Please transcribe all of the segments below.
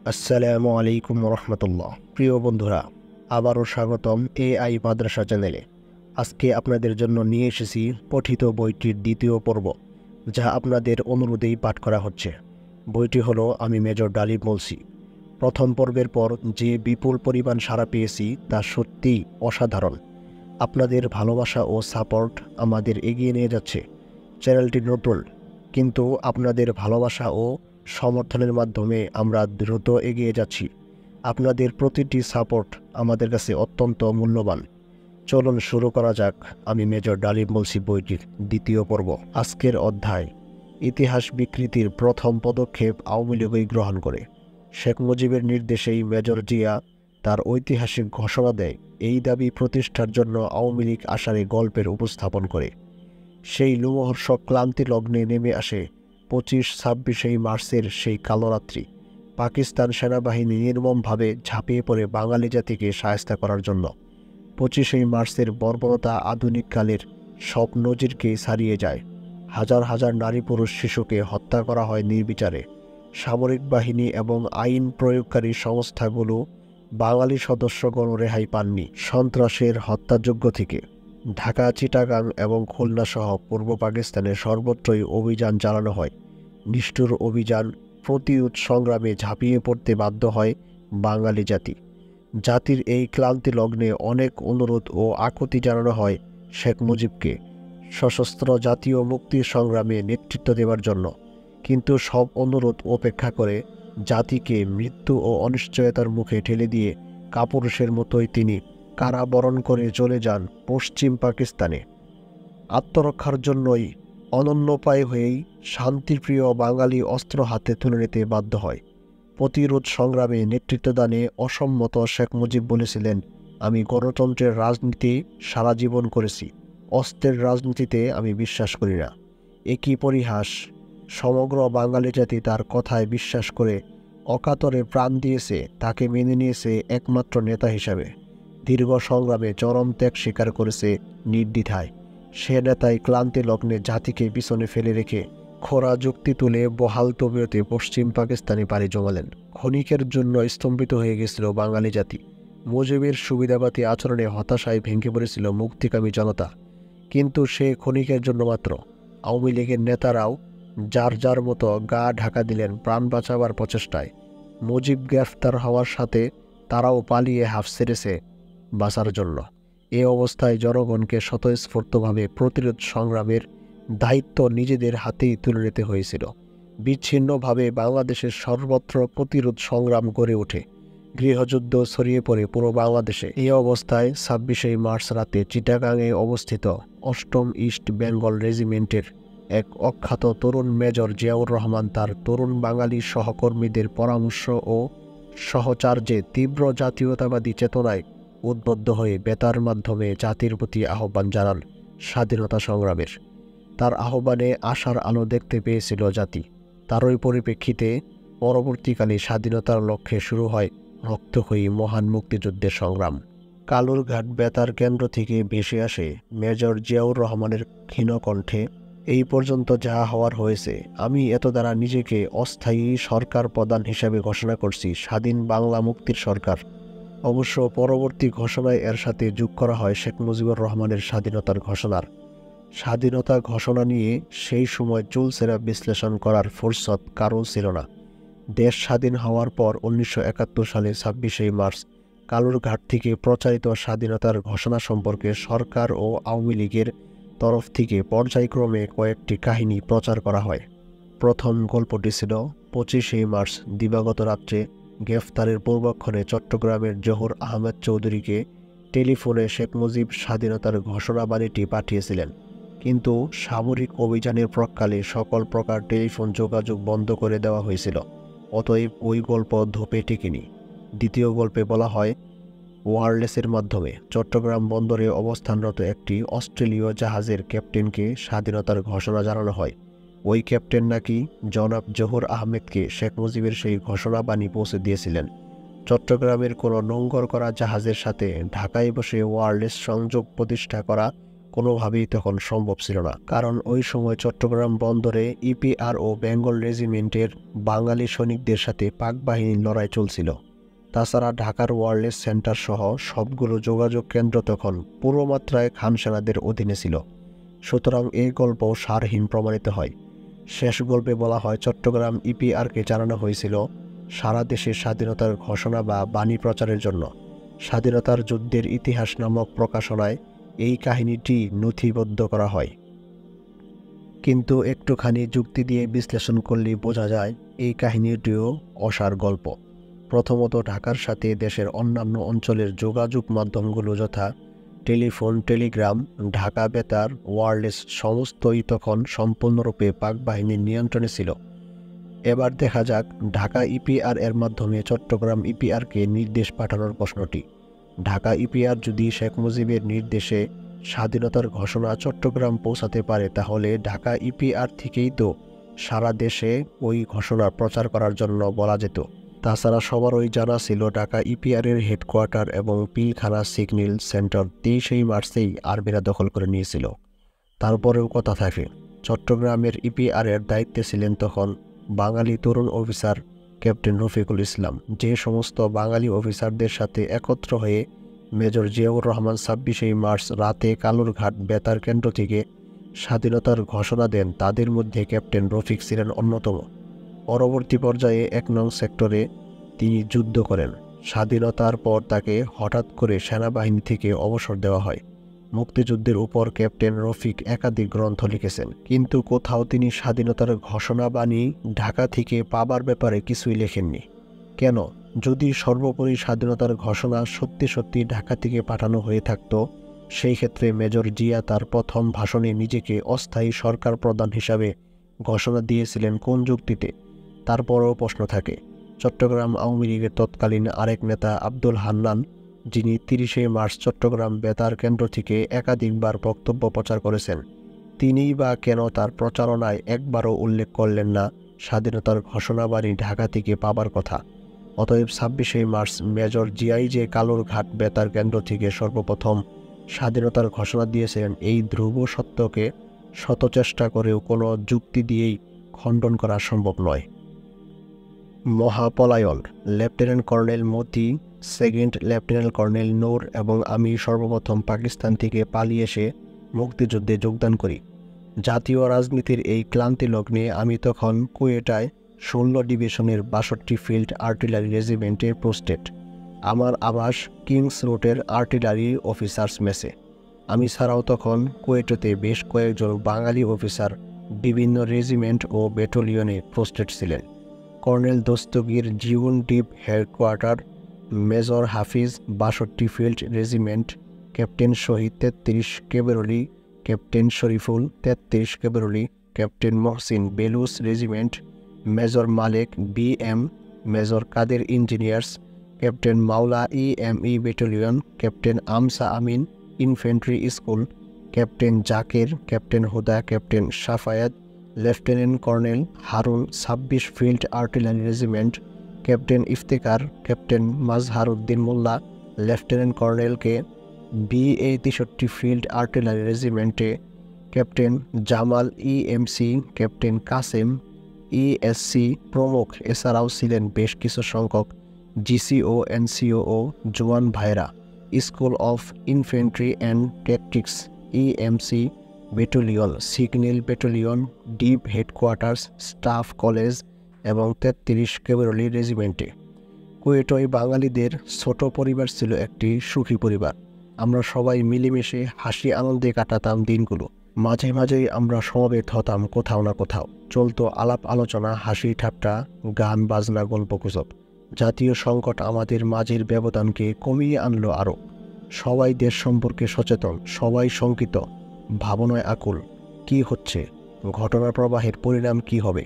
আসসালামু আলাইকুম রহমতুল্লাহ। প্রিয় বন্ধুরা, আবারও স্বাগতম এআই মাদ্রাসা চ্যানেলে। আজকে আপনাদের জন্য নিয়ে এসেছি পঠিত বইটির দ্বিতীয় পর্ব, যা আপনাদের অনুরোধেই পাঠ করা হচ্ছে। বইটি হলো আমি মেজর ডালিম বলছি। প্রথম পর্বের পর যে বিপুল পরিমাণ সাড়া পেয়েছি তা সত্যিই অসাধারণ। আপনাদের ভালোবাসা ও সাপোর্ট আমাদের এগিয়ে নিয়ে যাচ্ছে। চ্যানেলটি নতুন, কিন্তু আপনাদের ভালোবাসা ও সমর্থনের মাধ্যমে আমরা দ্রুত এগিয়ে যাচ্ছি। আপনাদের প্রতিটি সাপোর্ট আমাদের কাছে অত্যন্ত মূল্যবান। চলুন শুরু করা যাক আমি মেজর ডালিম বলছি বইটির দ্বিতীয় পর্ব। আজকের অধ্যায়, ইতিহাস বিকৃতির প্রথম পদক্ষেপ আওয়ামী লীগই গ্রহণ করে। শেখ মুজিবের নির্দেশেই মেজর জিয়া তার ঐতিহাসিক ঘোষণা দেয়, এই দাবি প্রতিষ্ঠার জন্য আওয়ামী লীগ আসারে গল্পের উপস্থাপন করে। সেই লোমহর্ষক ক্লান্তি লগ্নে নেমে আসে 25-26 মার্চের সেই কালরাত্রি। পাকিস্তান সেনাবাহিনী নির্মমভাবে ঝাঁপিয়ে পড়ে বাঙালি জাতিকে শায়েস্তা করার জন্য। 25 মার্চের বর্বরতা আধুনিক কালের সব নজিরকে ছাড়িয়ে যায়। হাজার হাজার নারী পুরুষ শিশুকে হত্যা করা হয় নির্বিচারে। সামরিক বাহিনী এবং আইন প্রয়োগকারী সংস্থাগুলো বাঙালি সদস্যগণ রেহাই পাননি সন্ত্রাসের হত্যাযজ্ঞ থেকে। ঢাকা, চিটাগাং এবং খুলনাসহ পূর্ব পাকিস্তানে সর্বত্রই অভিযান চালানো হয়। নিষ্ঠুর অভিযান প্রতিরোধ সংগ্রামে ঝাঁপিয়ে পড়তে বাধ্য হয় বাঙালি জাতি। জাতির এই ক্লান্তি লগ্নে অনেক অনুরোধ ও আকুতি জানানো হয় শেখ মুজিবকে সশস্ত্র জাতীয় মুক্তির সংগ্রামে নেতৃত্ব দেওয়ার জন্য। কিন্তু সব অনুরোধ উপেক্ষা করে জাতিকে মৃত্যু ও অনিশ্চয়তার মুখে ঠেলে দিয়ে কাপুরুষের মতোই তিনি কারাবরণ করে চলে যান পশ্চিম পাকিস্তানে। আত্মরক্ষার জন্যই অনন্যোপায় হয়েই শান্তিপ্রিয় বাঙালি অস্ত্র হাতে তুলে নিতে বাধ্য হয়। প্রতিরোধ সংগ্রামে নেতৃত্বদানে অসম্মত শেখ মুজিব বলেছিলেন, আমি গণতন্ত্রের রাজনীতি সারা জীবন করেছি, অস্ত্রের রাজনীতিতে আমি বিশ্বাস করি না। একই পরিহাস! সমগ্র বাঙালি জাতি তার কথায় বিশ্বাস করে অকাতরে প্রাণ দিয়েছে, তাকে মেনে নিয়েছে একমাত্র নেতা হিসাবে। দীর্ঘ সংগ্রামে চরম ত্যাগ স্বীকার করেছে নির্দ্বিধায়। সে নেতাই ক্লান্তি লগ্নে জাতিকে পিছনে ফেলে রেখে খোঁড়া যুক্তি তুলে বহাল তবিয়তে পশ্চিম পাকিস্তানে পাড়ি জমালেন। ক্ষণিকের জন্য স্তম্ভিত হয়ে গেছিল বাঙালি জাতি। মুজিবের সুবিধাবাদী আচরণে হতাশায় ভেঙে পড়েছিল মুক্তিকামী জনতা। কিন্তু সে ক্ষণিকের জন্য মাত্র। আওয়ামী লীগের নেতারাও যার যার মতো গা ঢাকা দিলেন প্রাণ বাঁচাবার প্রচেষ্টায়। মুজিব গ্রেফতার হওয়ার সাথে তারাও পালিয়ে হাফ ছেড়েছে বাঁচার জন্য। এ অবস্থায় জনগণকে স্বতঃস্ফূর্তভাবে প্রতিরোধ সংগ্রামের দায়িত্ব নিজেদের হাতেই তুলে নিতে হয়েছিল। বিচ্ছিন্নভাবে বাংলাদেশের সর্বত্র প্রতিরোধ সংগ্রাম গড়ে ওঠে। গৃহযুদ্ধ ছড়িয়ে পড়ে পুরো বাংলাদেশে। এই অবস্থায় 26 মার্চ রাতে চিটাগাংয়ে অবস্থিত 8ম ইস্ট বেঙ্গল রেজিমেন্টের এক অখ্যাত তরুণ মেজর জিয়াউর রহমান তার তরুণ বাঙালি সহকর্মীদের পরামর্শ ও সহচার্যে তীব্র জাতীয়তাবাদী চেতনায় উদ্বুদ্ধ হয়ে বেতার মাধ্যমে জাতির প্রতি আহ্বান জানান স্বাধীনতা সংগ্রামের। তার আহ্বানে আশার আলো দেখতে পেয়েছিল জাতি। তারই পরিপ্রেক্ষিতে পরবর্তীকালে স্বাধীনতার লক্ষ্যে শুরু হয় রক্তক্ষয়ী মহান মুক্তিযুদ্ধের সংগ্রাম। কালুরঘাট বেতার কেন্দ্র থেকে ভেসে আসে মেজর জিয়াউর রহমানের ক্ষীণ কণ্ঠে, এই পর্যন্ত যা হওয়ার হয়েছে। আমি এত দ্বারা নিজেকে অস্থায়ী সরকার প্রধান হিসাবে ঘোষণা করছি, স্বাধীন বাংলা মুক্তির সরকার। অবশ্য পরবর্তী ঘোষণায় এর সাথে যোগ করা হয় শেখ মুজিবুর রহমানের স্বাধীনতার ঘোষণার। স্বাধীনতা ঘোষণা নিয়ে সেই সময় চুলচেরা বিশ্লেষণ করার ফুরসত কারও ছিল না। দেশ স্বাধীন হওয়ার পর 1971 সালে 26 মার্চ কালুরঘাট থেকে প্রচারিত স্বাধীনতার ঘোষণা সম্পর্কে সরকার ও আওয়ামী লীগের তরফ থেকে পর্যায়ক্রমে কয়েকটি কাহিনী প্রচার করা হয়। প্রথম গল্পটি ছিল 25 মার্চ দিবাগত রাত্রে গ্রেফতারের পূর্বক্ষণে চট্টগ্রামের জহুর আহমেদ চৌধুরীকে টেলিফোনে শেখ মুজিব স্বাধীনতার ঘোষণাবাণীটি পাঠিয়েছিলেন। কিন্তু সামরিক অভিযানের প্রাক্কালে সকল প্রকার টেলিফোন যোগাযোগ বন্ধ করে দেওয়া হয়েছিল। অতএব ওই গল্প ধোপে টেকেনি। দ্বিতীয় গল্পে বলা হয়, ওয়্যারলেসের মাধ্যমে চট্টগ্রাম বন্দরে অবস্থানরত একটি অস্ট্রেলীয় জাহাজের ক্যাপ্টেনকে স্বাধীনতার ঘোষণা জানানো হয়। ওই ক্যাপ্টেন নাকি জনাব জহুর আহমেদকে শেখ মুজিবের সেই ঘোষণাবাণী পৌঁছে দিয়েছিলেন। চট্টগ্রামের কোনো নোঙ্গর করা জাহাজের সাথে ঢাকায় বসে ওয়্যারলেস সংযোগ প্রতিষ্ঠা করা কোনোভাবেই তখন সম্ভব ছিল না, কারণ ওই সময় চট্টগ্রাম বন্দরে ইপিআর ও বেঙ্গল রেজিমেন্টের বাঙালি সৈনিকদের সাথে পাক বাহিনীর লড়াই চলছিল। তাছাড়া ঢাকার ওয়ারলেস সেন্টার সহ সবগুলো যোগাযোগ কেন্দ্র তখন পুরো মাত্রায় খান সেনাদের অধীনে ছিল। সুতরাং এই গল্প সারহীন প্রমাণিত হয়। শেষ গল্পে বলা হয় চট্টগ্রাম ইপিআরকে জানানো হয়েছিল সারা দেশে স্বাধীনতার ঘোষণা বা বাণী প্রচারের জন্য। স্বাধীনতার যুদ্ধের ইতিহাস নামক প্রকাশনায় এই কাহিনীটি নথিবদ্ধ করা হয়। কিন্তু একটুখানি যুক্তি দিয়ে বিশ্লেষণ করলেই বোঝা যায় এই কাহিনীটিও অসার গল্প। প্রথমত, ঢাকার সাথে দেশের অন্যান্য অঞ্চলের যোগাযোগ মাধ্যমগুলো যথা টেলিফোন, টেলিগ্রাম, ঢাকা বেতার, ওয়্যারলেস সমস্তই তখন সম্পূর্ণরূপে পাক বাহিনীর নিয়ন্ত্রণে ছিল। এবার দেখা যাক ঢাকা ইপিআর এর মাধ্যমে চট্টগ্রাম ইপিআরকে নির্দেশ পাঠানোর প্রশ্নটি। ঢাকা ইপিআর যদি শেখ মুজিবের নির্দেশে স্বাধীনতার ঘোষণা চট্টগ্রাম পৌঁছাতে পারে, তাহলে ঢাকা ইপিআর থেকেই তো সারা দেশে ওই ঘোষণা প্রচার করার জন্য বলা যেত। তাছাড়া সবারই জানা ছিল ঢাকা ইপিআরের হেডকোয়ার্টার এবং পিলখানা সিগন্যাল সেন্টার 23 মার্চেই আর্মিরা দখল করে নিয়েছিল। তারপরেও কথা থাকে, চট্টগ্রামের ইপিআরের দায়িত্বে ছিলেন তখন বাঙালি তরুণ অফিসার ক্যাপ্টেন রফিকুল ইসলাম। যে সমস্ত বাঙালি অফিসারদের সাথে একত্র হয়ে মেজর জিয়াউর রহমান 26 মার্চ রাতে কালুরঘাট বেতার কেন্দ্র থেকে স্বাধীনতার ঘোষণা দেন, তাদের মধ্যে ক্যাপ্টেন রফিক ছিলেন অন্যতম। পরবর্তী পর্যায়ে 1 নং সেক্টরে তিনি যুদ্ধ করেন। স্বাধীনতার পর তাকে হঠাৎ করে সেনাবাহিনী থেকে অবসর দেওয়া হয়। মুক্তিযুদ্ধের উপর ক্যাপ্টেন রফিক একাধিক গ্রন্থ লিখেছেন, কিন্তু কোথাও তিনি স্বাধীনতার ঘোষণা বাণী ঢাকা থেকে পাবার ব্যাপারে কিছুই লেখেননি। কেন? যদি সর্বোপরি স্বাধীনতার ঘোষণা সত্যি সত্যি ঢাকা থেকে পাঠানো হয়ে থাকত, সেই ক্ষেত্রে মেজর জিয়া তার প্রথম ভাষণে নিজেকে অস্থায়ী সরকার প্রধান হিসাবে ঘোষণা দিয়েছিলেন কোন যুক্তিতে? তারপরও প্রশ্ন থাকে। চট্টগ্রাম আওয়ামী লীগের তৎকালীন আরেক নেতা আব্দুল হান্নান, যিনি 30 মার্চ চট্টগ্রাম বেতার কেন্দ্র থেকে একাধিকবার বক্তব্য প্রচার করেছেন, তিনিই বা কেন তার প্রচারণায় একবারও উল্লেখ করলেন না স্বাধীনতার ঘোষণাবাণী ঢাকা থেকে পাবার কথা? অতএব 26 মার্চ মেজর জিয়াই যে কালুরঘাট বেতার কেন্দ্র থেকে সর্বপ্রথম স্বাধীনতার ঘোষণা দিয়েছিলেন, এই ধ্রুব সত্যকে শত চেষ্টা করেও কোনো যুক্তি দিয়েই খণ্ডন করা সম্ভব নয়। মহাপলায়ন। লেফটেন্যান্ট কর্নেল মতি, সেকেন্ড লেফটেন্যান্ট কর্নেল নূর এবং আমি সর্বপ্রথম পাকিস্তান থেকে পালিয়ে এসে মুক্তিযুদ্ধে যোগদান করি। জাতীয় রাজনীতির এই ক্লান্তি লগ্নে আমি তখন কুয়েটায় 16 ডিভিশনের 62 ফিল্ড আর্টিলারি রেজিমেন্টে পোস্টেড। আমার আবাস কিংস রোডের আর্টিলারি অফিসার্স মেসে। আমি ছাড়াও তখন কুয়েটে বেশ কয়েকজন বাঙালি অফিসার বিভিন্ন রেজিমেন্ট ও ব্যাটালিয়নে পোস্টেড ছিলেন। কর্নেল দস্তগীর জিউন ডিপ headquarter, major Hafiz 62 field regiment, captain Shahid 33 cavalry, captain Shariful 33 cavalry, captain Mohsin Baluch regiment, major Malek BM, major Kader engineers, captain Maula EME battalion, captain আমসা Amin infantry school, captain Zaker, captain Huda, captain Shafayat, lieutenant colonel Harun 26 field artillery regiment, captain Iftekhar, captain Mazharuddin Mollah, lieutenant কর্নেলকে BA 63 field artillery রেজিমেন্টে, captain Jamal EMC, captain Kasem ESC প্রমুখ। এছাড়াও ছিলেন বেশ কিছু সংখ্যক GCO, NCO ও জওয়ান ভাইরা। School of infantry and tactics EMC battalion, signal battalion, deep headquarters, staff college এবং 33 ক্যাভেলরি রেজিমেন্টে। কুয়েটয় বাঙালিদের ছোট পরিবার ছিল একটি সুখী পরিবার। আমরা সবাই মিলেমিশে হাসি আনন্দে কাটাতাম দিনগুলো। মাঝে মাঝেই আমরা সমবেত হতাম কোথাও না কোথাও। চলতো আলাপ আলোচনা, হাসি ঠাট্টা, গান বাজনা, গল্পগুজব। জাতীয় সংকট আমাদের মাঝের ব্যবধানকে কমিয়ে আনলো আরও। সবাই দেশ সম্পর্কে সচেতন, সবাই শঙ্কিত, ভাবনায় আকুল। কি হচ্ছে? ঘটনার প্রবাহের পরিণাম কি হবে?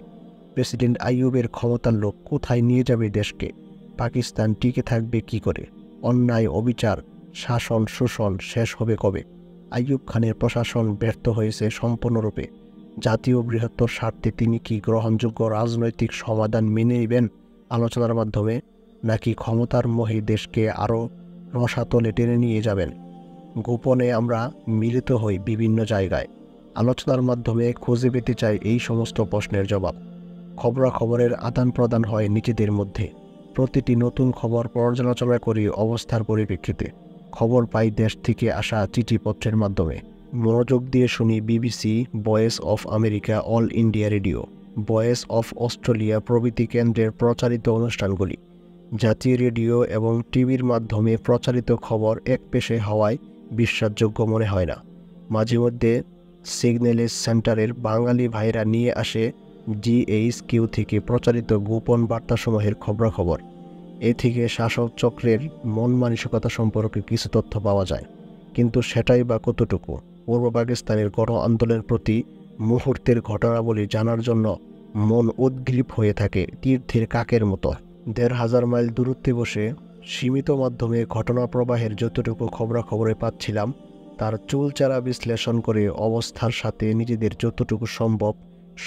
প্রেসিডেন্ট আইয়ুবের ক্ষমতার লোক কোথায় নিয়ে যাবে দেশকে? পাকিস্তান টিকে থাকবে কি করে? অন্যায়, অবিচার, শাসন, শোষণ শেষ হবে কবে? আইয়ুব খানের প্রশাসন ব্যর্থ হয়েছে সম্পূর্ণরূপে। জাতীয় বৃহত্তর স্বার্থে তিনি কি গ্রহণযোগ্য রাজনৈতিক সমাধান মেনে নেবেন আলোচনার মাধ্যমে, নাকি ক্ষমতার মোহে দেশকে আরও রসাতলে টেনে নিয়ে যাবেন? গোপনে আমরা মিলিত হই বিভিন্ন জায়গায়। আলোচনার মাধ্যমে খুঁজে পেতে চাই এই সমস্ত প্রশ্নের জবাব। খবরাখবরের আদান প্রদান হয় নিজেদের মধ্যে। প্রতিটি নতুন খবর পর্যালোচনা করি অবস্থার পরিপ্রেক্ষিতে। খবর পাই দেশ থেকে আসা চিঠিপত্রের মাধ্যমে। মনোযোগ দিয়ে শুনি BBC, voice of America, all India radio, voice of Australia প্রভৃতি কেন্দ্রের প্রচারিত অনুষ্ঠানগুলি। জাতীয় রেডিও এবং টিভির মাধ্যমে প্রচারিত খবর একপেশে হওয়ায় বিশ্বাসযোগ্য মনে হয় না। মাঝে মধ্যে সিগন্যালেস সেন্টারের বাঙালি ভাইরা নিয়ে আসে GHQ থেকে প্রচারিত গোপন বার্তাসমূহের খবরাখবর। এ থেকে শাসক চক্রের মন মানসিকতা সম্পর্কে কিছু তথ্য পাওয়া যায়, কিন্তু সেটাই বা কতটুকু? পূর্ব পাকিস্তানের গণ আন্দোলনের প্রতি মুহূর্তের ঘটনাবলী জানার জন্য মন উদ্গ্রীব হয়ে থাকে তীর্থের কাকের মতো। ১,৫০০ মাইল দূরত্বে বসে সীমিত মাধ্যমে ঘটনা প্রবাহের যতটুকু খবরাখবরে পাচ্ছিলাম, তার চুলচারা বিশ্লেষণ করে অবস্থার সাথে নিজেদের যতটুকু সম্ভব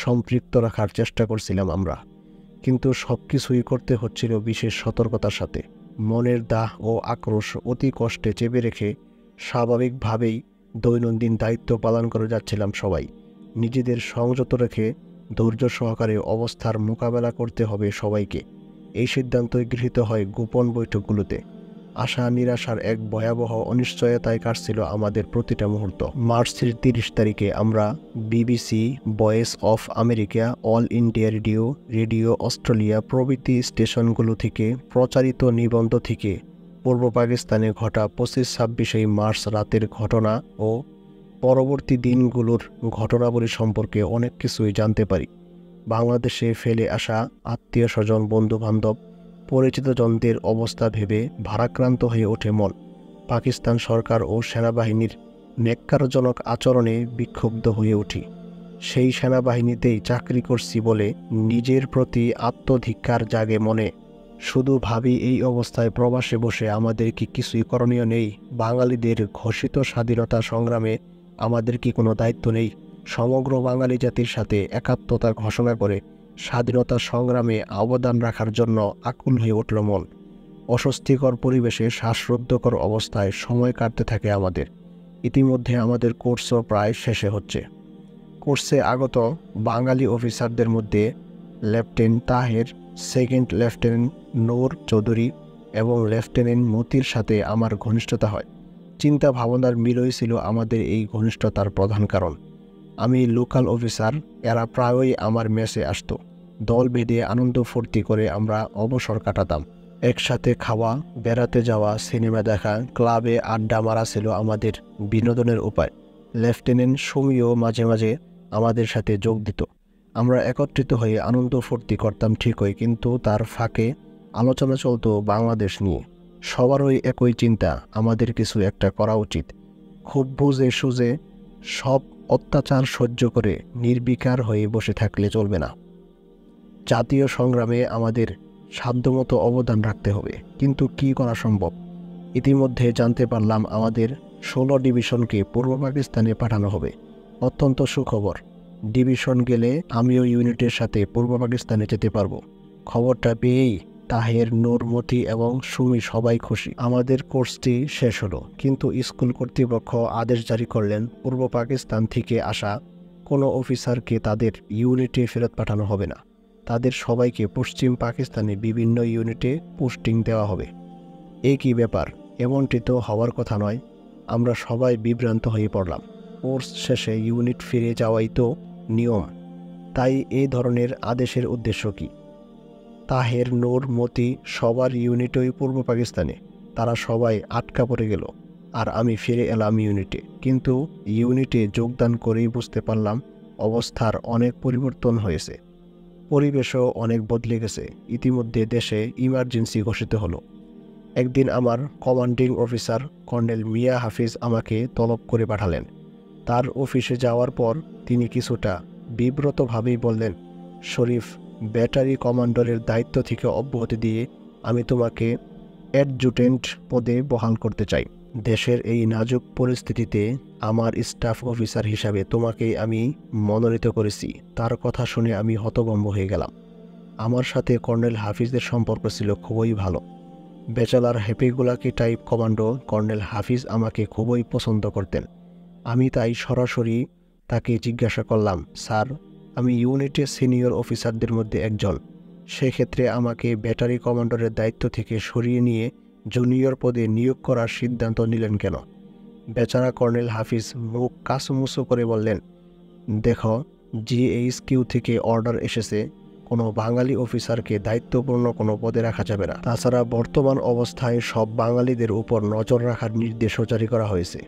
সম্পৃক্ত রাখার চেষ্টা করছিলাম আমরা। কিন্তু সব কিছুই করতে হচ্ছিল বিশেষ সতর্কতার সাথে। মনের দাহ ও আক্রোশ অতি কষ্টে চেপে রেখে স্বাভাবিকভাবেই দৈনন্দিন দায়িত্ব পালন করে যাচ্ছিলাম সবাই। নিজেদের সংযত রেখে ধৈর্য সহকারে অবস্থার মোকাবেলা করতে হবে সবাইকে। এই সিদ্ধান্তই গৃহীত হয় গোপন বৈঠকগুলোতে। আশা নিরাশার এক ভয়াবহ অনিশ্চয়তায় কাটছিল আমাদের প্রতিটা মুহূর্ত। মার্চের ৩০ তারিখে আমরা BBC, voice of America, all India radio, radio Australia প্রভৃতি স্টেশনগুলো থেকে প্রচারিত নিবন্ধ থেকে পূর্ব পাকিস্তানে ঘটা ২৫-২৬ মার্চ রাতের ঘটনা ও পরবর্তী দিনগুলোর ঘটনাবলী সম্পর্কে অনেক কিছুই জানতে পারি। বাংলাদেশে ফেলে আসা আত্মীয় স্বজন, বন্ধুবান্ধব, পরিচিতজনদের অবস্থা ভেবে ভারাক্রান্ত হয়ে ওঠে মন। পাকিস্তান সরকার ও সেনাবাহিনীর ন্যাক্কারজনক আচরণে বিক্ষুব্ধ হয়ে উঠি। সেই সেনাবাহিনীতেই চাকরি করছি বলে নিজের প্রতি আত্মধিক্কার জাগে মনে। শুধু ভাবি, এই অবস্থায় প্রবাসে বসে আমাদের কি কিছুই করণীয় নেই? বাঙালিদের ঘোষিত স্বাধীনতা সংগ্রামে আমাদের কি কোনো দায়িত্ব নেই? সমগ্র বাঙালি জাতির সাথে একাত্মতা ঘোষণা করে স্বাধীনতা সংগ্রামে অবদান রাখার জন্য আকুল হয়ে উঠল মন। অস্বস্তিকর পরিবেশে শ্বাসরুদ্ধকর অবস্থায় সময় কাটতে থাকে আমাদের। ইতিমধ্যে আমাদের কোর্সও প্রায় শেষে হচ্ছে। কোর্সে আগত বাঙালি অফিসারদের মধ্যে লেফটেন্যান্ট তাহের, সেকেন্ড লেফটেন্যান্ট নূর চৌধুরী এবং লেফটেন্যান্ট মতির সাথে আমার ঘনিষ্ঠতা হয়। চিন্তা ভাবনার মিলই ছিল আমাদের এই ঘনিষ্ঠতার প্রধান কারণ। আমি লোকাল অফিসার, এরা প্রায়ই আমার মেসে আসতো। দল বেঁধে আনন্দ ফুর্তি করে আমরা অবসর কাটাতাম। একসাথে খাওয়া, বেড়াতে যাওয়া, সিনেমা দেখা, ক্লাবে আড্ডা মারা ছিল আমাদের বিনোদনের উপায়। লেফটেন্যান্ট সুমিও মাঝে মাঝে আমাদের সাথে যোগ দিত। আমরা একত্রিত হয়ে আনন্দ ফুর্তি করতাম ঠিকই, কিন্তু তার ফাঁকে আলোচনা চলত বাংলাদেশ নিয়ে। সবারই একই চিন্তা, আমাদের কিছু একটা করা উচিত। খুব বুঝে সুঝে সব অত্যাচার সহ্য করে নির্বিকার হয়ে বসে থাকলে চলবে না। জাতীয় সংগ্রামে আমাদের সাধ্যমতো অবদান রাখতে হবে। কিন্তু কি করা সম্ভব? ইতিমধ্যে জানতে পারলাম আমাদের 16 ডিভিশনকে পূর্ব পাকিস্তানে পাঠানো হবে। অত্যন্ত সুখবর। ডিভিশন গেলে আমিও ইউনিটের সাথে পূর্ব পাকিস্তানে যেতে পারবো। খবরটা পেয়েই তাহের, নূর, মতি এবং সুমি সবাই খুশি। আমাদের কোর্সটি শেষ হলো, কিন্তু স্কুল কর্তৃপক্ষ আদেশ জারি করলেন পূর্ব পাকিস্তান থেকে আসা কোনো অফিসারকে তাদের ইউনিটে ফেরত পাঠানো হবে না। তাদের সবাইকে পশ্চিম পাকিস্তানে বিভিন্ন ইউনিটে পোস্টিং দেওয়া হবে। এ কী ব্যাপার? এমনটি তো হওয়ার কথা নয়। আমরা সবাই বিভ্রান্ত হয়ে পড়লাম। কোর্স শেষে ইউনিট ফিরে যাওয়াই তো নিয়ম। তাই এই ধরনের আদেশের উদ্দেশ্য কী? তাহের, নূর, মতি সবার ইউনিটই পূর্ব পাকিস্তানে। তারা সবাই আটকা পড়ে গেল, আর আমি ফিরে এলাম ইউনিটে। কিন্তু ইউনিটে যোগদান করেই বুঝতে পারলাম অবস্থার অনেক পরিবর্তন হয়েছে। পরিবেশও অনেক বদলে গেছে। ইতিমধ্যে দেশে ইমার্জেন্সি ঘোষিত হলো। একদিন আমার কমান্ডিং অফিসার কর্নেল মিয়া হাফিজ আমাকে তলব করে পাঠালেন। তার অফিসে যাওয়ার পর তিনি কিছুটা বিব্রতভাবেই বললেন, শরীফ, ব্যাটারি কমান্ডারের দায়িত্ব থেকে অব্যাহতি দিয়ে আমি তোমাকে অ্যাডজুটেন্ট পদে বহাল করতে চাই। দেশের এই নাজুক পরিস্থিতিতে আমার স্টাফ অফিসার হিসাবে তোমাকেই আমি মনোনীত করেছি। তার কথা শুনে আমি হতভম্ব হয়ে গেলাম। আমার সাথে কর্নেল হাফিজের সম্পর্ক ছিল খুবই ভালো। ব্যাচেলার হ্যাপিগুলাকি টাইপ কমান্ডো কর্নেল হাফিজ আমাকে খুবই পছন্দ করতেন। আমি তাই সরাসরি তাকে জিজ্ঞাসা করলাম, স্যার, আমি ইউনিটের সিনিয়র অফিসারদের মধ্যে একজন, সেক্ষেত্রে আমাকে ব্যাটারি কমান্ডারের দায়িত্ব থেকে সরিয়ে নিয়ে জুনিয়র পদে নিয়োগ করার সিদ্ধান্ত নিলেন কেন? বেচারা কর্নেল হাফিজ মুখ কাসুমুসু করে বললেন, দেখো, জিএইচকিউ থেকে অর্ডার এসেছে, কোনো বাঙালি অফিসারকে দায়িত্বপূর্ণ কোনো পদে রাখা যাবে না। তাছাড়া বর্তমান অবস্থায় সব বাঙালিদের উপর নজর রাখার নির্দেশও জারি করা হয়েছে।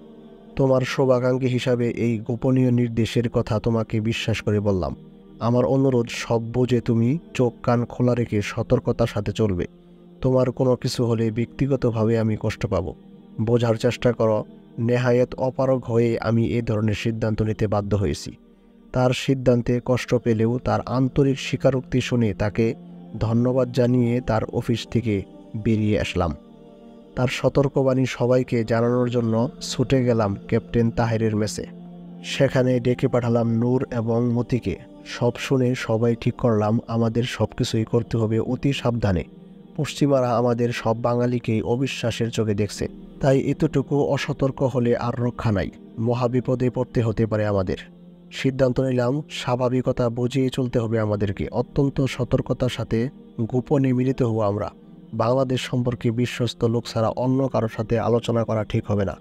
তোমার শুভাকাঙ্ক্ষী হিসাবে এই গোপনীয় নির্দেশের কথা তোমাকে বিশ্বাস করে বললাম। আমার অনুরোধ, সব বুঝে তুমি চোখ কান খোলা রেখে সতর্কতার সাথে চলবে। তোমার কোনো কিছু হলে ব্যক্তিগতভাবে আমি কষ্ট পাব। বোঝার চেষ্টা করো, নেহায়েত অপারগ হয়ে আমি এ ধরনের সিদ্ধান্ত নিতে বাধ্য হয়েছি। তার সিদ্ধান্তে কষ্ট পেলেও তার আন্তরিক স্বীকারোক্তি শুনে তাকে ধন্যবাদ জানিয়ে তার অফিস থেকে বেরিয়ে আসলাম। তার সতর্কবাণী সবাইকে জানানোর জন্য ছুটে গেলাম ক্যাপ্টেন তাহেরের মেসে। সেখানে ডেকে পাঠালাম নূর এবং মতিকে। সব শুনে সবাই ঠিক করলাম আমাদের সব কিছুই করতে হবে অতি সাবধানে। পশ্চিমারা আমাদের সব বাঙালিকেই অবিশ্বাসের চোখে দেখছে, তাই এতটুকু অসতর্ক হলে আর রক্ষা নাই, মহাবিপদে পড়তে হতে পারে আমাদের। সিদ্ধান্ত নিলাম স্বাভাবিকতা বুঝিয়ে চলতে হবে আমাদেরকে, অত্যন্ত সতর্কতার সাথে গোপনে মিলিত হব আমরা। বাংলাদেশ সম্পর্কে বিশ্বস্ত লোক ছাড়া অন্য কারোর সাথে আলোচনা করা ঠিক হবে না।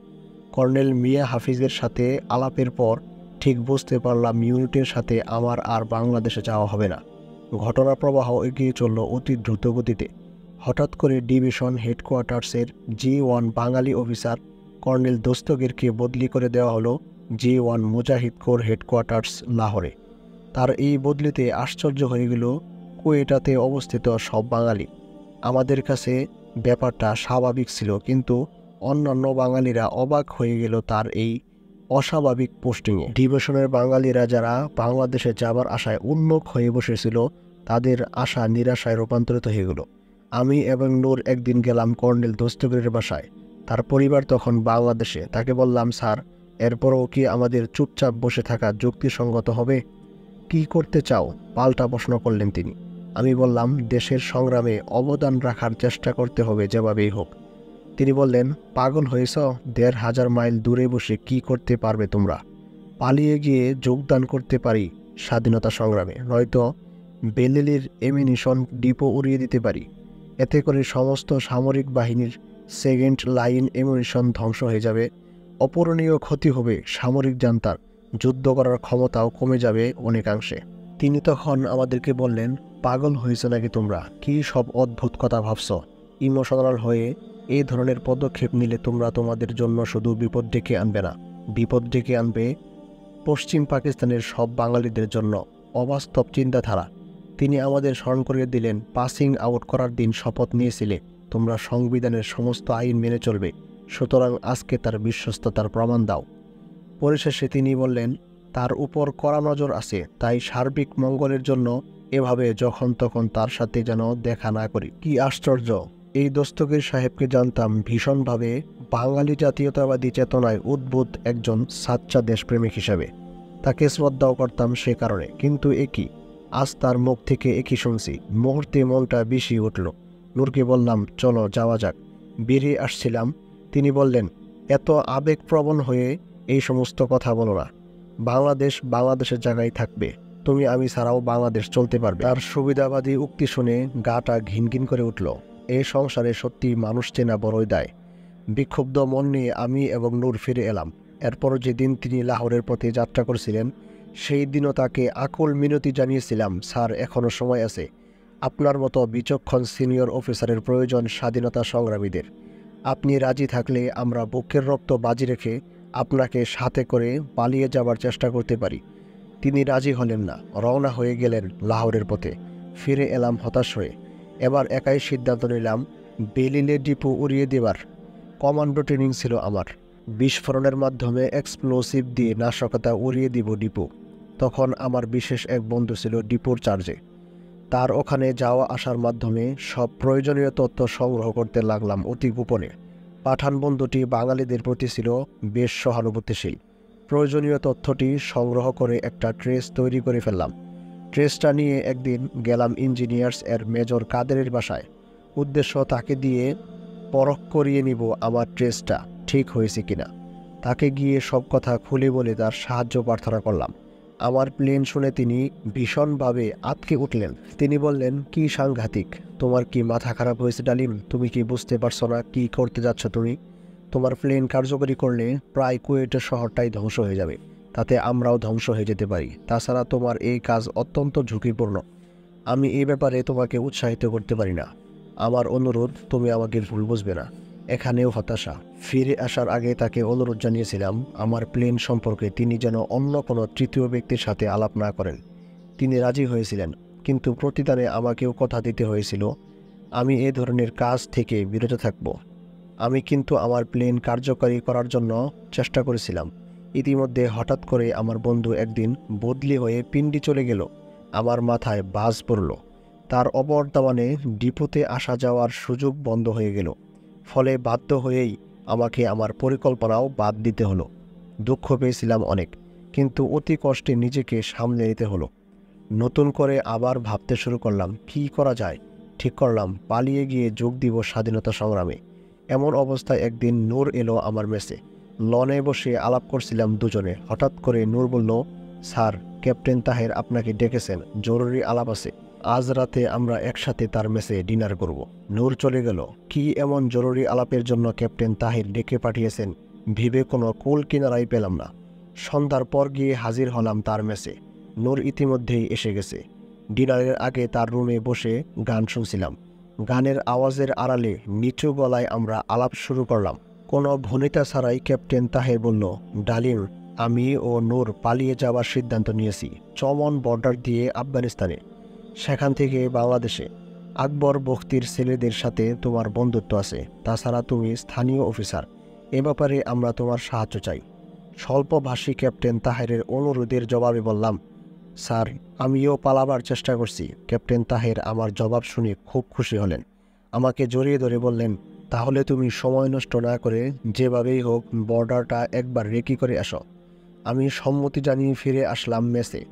কর্নেল মিয়া হাফিজের সাথে আলাপের পর ঠিক বুঝতে পারলাম ইউনিটের সাথে আমার আর বাংলাদেশে যাওয়া হবে না। ঘটনা প্রবাহ এগিয়ে চলল অতি দ্রুত গতিতে। হঠাৎ করে ডিভিশন হেডকোয়ার্টার্সের G1 বাঙালি অফিসার কর্নেল দস্তগীরকে বদলি করে দেওয়া হলো G1 মুজাহিদ কোর হেডকোয়ার্টার্স লাহোরে। তার এই বদলিতে আশ্চর্য হয়ে গেল কুয়েটাতে অবস্থিত সব বাঙালি। আমাদের কাছে ব্যাপারটা স্বাভাবিক ছিল, কিন্তু অন্যান্য বাঙালিরা অবাক হয়ে গেল তার এই অস্বাভাবিক পোস্টিংয়ে। ডিভিশনের বাঙালিরা যারা বাংলাদেশে যাবার আশায় উন্মুখ হয়ে বসেছিল, তাদের আশা নিরাশায় রূপান্তরিত হয়ে গেল। আমি এবং নূর একদিন গেলাম কর্নেল দস্তগীরের বাসায়। তার পরিবার তখন বাংলাদেশে। তাকে বললাম, স্যার, এরপরও কি আমাদের চুপচাপ বসে থাকা যুক্তিসঙ্গত হবে? কি করতে চাও? পাল্টা প্রশ্ন করলেন তিনি। আমি বললাম, দেশের সংগ্রামে অবদান রাখার চেষ্টা করতে হবে যেভাবেই হোক। তিনি বললেন, পাগল হয়েছ? ১,৫০০ মাইল দূরে বসে কি করতে পারবে তোমরা? পালিয়ে গিয়ে যোগদান করতে পারি স্বাধীনতা সংগ্রামে, নয়তো বেলিলির এমিনিশন ডিপো উড়িয়ে দিতে পারি। এতে করে সমস্ত সামরিক বাহিনীর সেকেন্ড লাইন এমিনিশন ধ্বংস হয়ে যাবে, অপূরণীয় ক্ষতি হবে সামরিক জান্তার, যুদ্ধ করার ক্ষমতাও কমে যাবে অনেকাংশে। তিনি তখন আমাদেরকে বললেন, পাগল হয়েছে নাকি তোমরা? কি সব অদ্ভুত কথা ভাবছ? ইমোশনাল হয়ে এই ধরনের পদক্ষেপ নিলে তোমরা তোমাদের জন্য শুধু বিপদ ডেকে আনবে না, বিপদ ডেকে আনবে পশ্চিম পাকিস্তানের সব বাঙালিদের জন্য। অবাস্তব চিন্তাধারা। তিনি আমাদের স্মরণ করিয়ে দিলেন, পাসিং আউট করার দিন শপথ নিয়েছিলে তোমরা সংবিধানের সমস্ত আইন মেনে চলবে, সুতরাং আজকে তার বিশ্বস্ততার প্রমাণ দাও। পরিশেষে তিনি বললেন, তার উপর কড়া নজর আছে, তাই সার্বিক মঙ্গলের জন্য এভাবে যখন তখন তার সাথে যেন দেখা না করি। কি আশ্চর্য! এই দস্তগীর সাহেবকে জানতাম ভীষণভাবে বাঙালি জাতীয়তাবাদী চেতনায় উদ্বুদ্ধ একজন সাচ্চা দেশপ্রেমিক হিসাবে। তাকে শ্রদ্ধাও করতাম সে কারণে, কিন্তু একই আজ তার মুখ থেকে একই শুনছি। মুহূর্তে মনটা বেশি উঠল। নূরকে বললাম, চলো যাওয়া যাক। বেরিয়ে আসছিলাম, তিনি বললেন, এত আবেগপ্রবণ হয়ে এই সমস্ত কথা বলো না। বাংলাদেশ বাংলাদেশের জায়গায় থাকবে, তুমি আমি ছাড়াও বাংলাদেশ চলতে পারবে। তার সুবিধাবাদী উক্তি শুনে গাটা ঘিনঘিন করে উঠল। এই সংসারে সত্যি মানুষ চেনা বড়ই দায়। বিক্ষুব্ধ মন নিয়ে আমি এবং নূর ফিরে এলাম। এরপর যেদিন তিনি লাহোরের পথে যাত্রা করছিলেন, সেই দিনও তাকে আকুল মিনতি জানিয়েছিলাম, স্যার, এখনও সময় আছে। আপনার মতো বিচক্ষণ সিনিয়র অফিসারের প্রয়োজন স্বাধীনতা সংগ্রামীদের। আপনি রাজি থাকলে আমরা বুকের রক্ত বাজি রেখে আপনাকে সাথে করে পালিয়ে যাবার চেষ্টা করতে পারি। তিনি রাজি হলেন না, রওনা হয়ে গেলেন লাহোরের পথে। ফিরে এলাম হতাশ হয়ে। এবার একাই সিদ্ধান্ত নিলাম বেলিলে ডিপো উড়িয়ে দেবার। কমান্ডো ট্রেনিং ছিল আমার। বিস্ফোরণের মাধ্যমে এক্সপ্লোসিভ দিয়ে নাশকতা উড়িয়ে দিব ডিপো। তখন আমার বিশেষ এক বন্ধু ছিল ডিপোর চার্জে। তার ওখানে যাওয়া আসার মাধ্যমে সব প্রয়োজনীয় তথ্য সংগ্রহ করতে লাগলাম অতি গোপনে। পাঠান বন্ধুটি বাঙালিদের প্রতি ছিল বেশ সহানুভূতিশীল। প্রয়োজনীয় তথ্যটি সংগ্রহ করে একটা ট্রেস তৈরি করে ফেললাম। ট্রেসটা নিয়ে একদিন গেলাম ইঞ্জিনিয়ার্স এর মেজর কাদেরের বাসায়। উদ্দেশ্য তাকে দিয়ে পরখ করিয়ে নিব আমার ট্রেসটা ঠিক হয়েছে কিনা। তাকে গিয়ে সব কথা খুলে বলে তার সাহায্য প্রার্থনা করলাম। আমার প্লেন শুনে তিনি ভীষণভাবে আঁতকে উঠলেন। তিনি বললেন, কি সাংঘাতিক, তোমার কি মাথা খারাপ হয়েছে ডালিম? তুমি কি বুঝতে পারছো না কি করতে যাচ্ছ তুমি? তোমার প্লেন কার্যকরী করলে প্রায় কুয়েটের শহরটাই ধ্বংস হয়ে যাবে, তাতে আমরাও ধ্বংস হয়ে যেতে পারি। তাছাড়া তোমার এই কাজ অত্যন্ত ঝুঁকিপূর্ণ। আমি এই ব্যাপারে তোমাকে উৎসাহিত করতে পারি না। আমার অনুরোধ, তুমি আমাকে ভুল বুঝবে না। এখানেও হতাশা। ফিরে আসার আগে তাকে অনুরোধ জানিয়েছিলাম আমার প্লেন সম্পর্কে তিনি যেন অন্য কোনো তৃতীয় ব্যক্তির সাথে আলাপ না করেন। তিনি রাজি হয়েছিলেন, কিন্তু প্রতিদানে আমাকেও কথা দিতে হয়েছিল আমি এ ধরনের কাজ থেকে বিরত থাকব। আমি কিন্তু আমার প্লেন কার্যকরী করার জন্য চেষ্টা করেছিলাম। ইতিমধ্যে হঠাৎ করে আমার বন্ধু একদিন বদলি হয়ে পিন্ডি চলে গেল। আমার মাথায় বাজ পড়ল। তার অবর্তমানে ডিপোতে আসা যাওয়ার সুযোগ বন্ধ হয়ে গেল। ফলে বাধ্য হয়েই আমাকে আমার পরিকল্পনাও বাদ দিতে হলো। দুঃখ পেয়েছিলাম অনেক, কিন্তু অতি কষ্টে নিজেকে সামলে নিতে হলো। নতুন করে আবার ভাবতে শুরু করলাম কী করা যায়। ঠিক করলাম পালিয়ে গিয়ে যোগ দিব স্বাধীনতা সংগ্রামে। এমন অবস্থায় একদিন নূর এলো আমার মেসে। লনে বসে আলাপ করছিলাম দুজনে। হঠাৎ করে নূর বলল, স্যার, ক্যাপ্টেন তাহের আপনাকে ডেকেছেন, জরুরি আলাপ আছে। আজ রাতে আমরা একসাথে তার মেসে ডিনার করব। নূর চলে গেল। কি এমন জরুরি আলাপের জন্য ক্যাপ্টেন তাহির ডেকে পাঠিয়েছেন ভেবে কোনো কুল কিনারাই পেলাম না। সন্ধ্যার পর গিয়ে হাজির হলাম তার মেসে। নূর ইতিমধ্যেই এসে গেছে। ডিনারের আগে তার রুমে বসে গান শুনছিলাম। গানের আওয়াজের আড়ালে নিচু গলায় আমরা আলাপ শুরু করলাম। কোনো ভনিতা ছাড়াই ক্যাপ্টেন তাহের বলল, ডালিম, আমি ও নূর পালিয়ে যাওয়ার সিদ্ধান্ত নিয়েছি চমন বর্ডার দিয়ে আফগানিস্তানে, সেখান থেকে বাংলাদেশে। আকবর বখতির ছেলেদের সাথে তোমার বন্ধুত্ব আছে, তাছাড়া তুমি স্থানীয় অফিসার। এ ব্যাপারে আমরা তোমার সাহায্য চাই। স্বল্পভাষী ক্যাপ্টেন তাহেরের অনুরোধের জবাবে বললাম, স্যার, আমিও পালাবার চেষ্টা করছি। ক্যাপ্টেন তাহের আমার জবাব শুনে খুব খুশি হলেন। আমাকে জড়িয়ে ধরে বললেন, তাহলে তুমি সময় নষ্ট না করে যেভাবেই হোক বর্ডারটা একবার রেকি করে আসো। আমি সম্মতি জানিয়ে ফিরে আসলাম মেসে।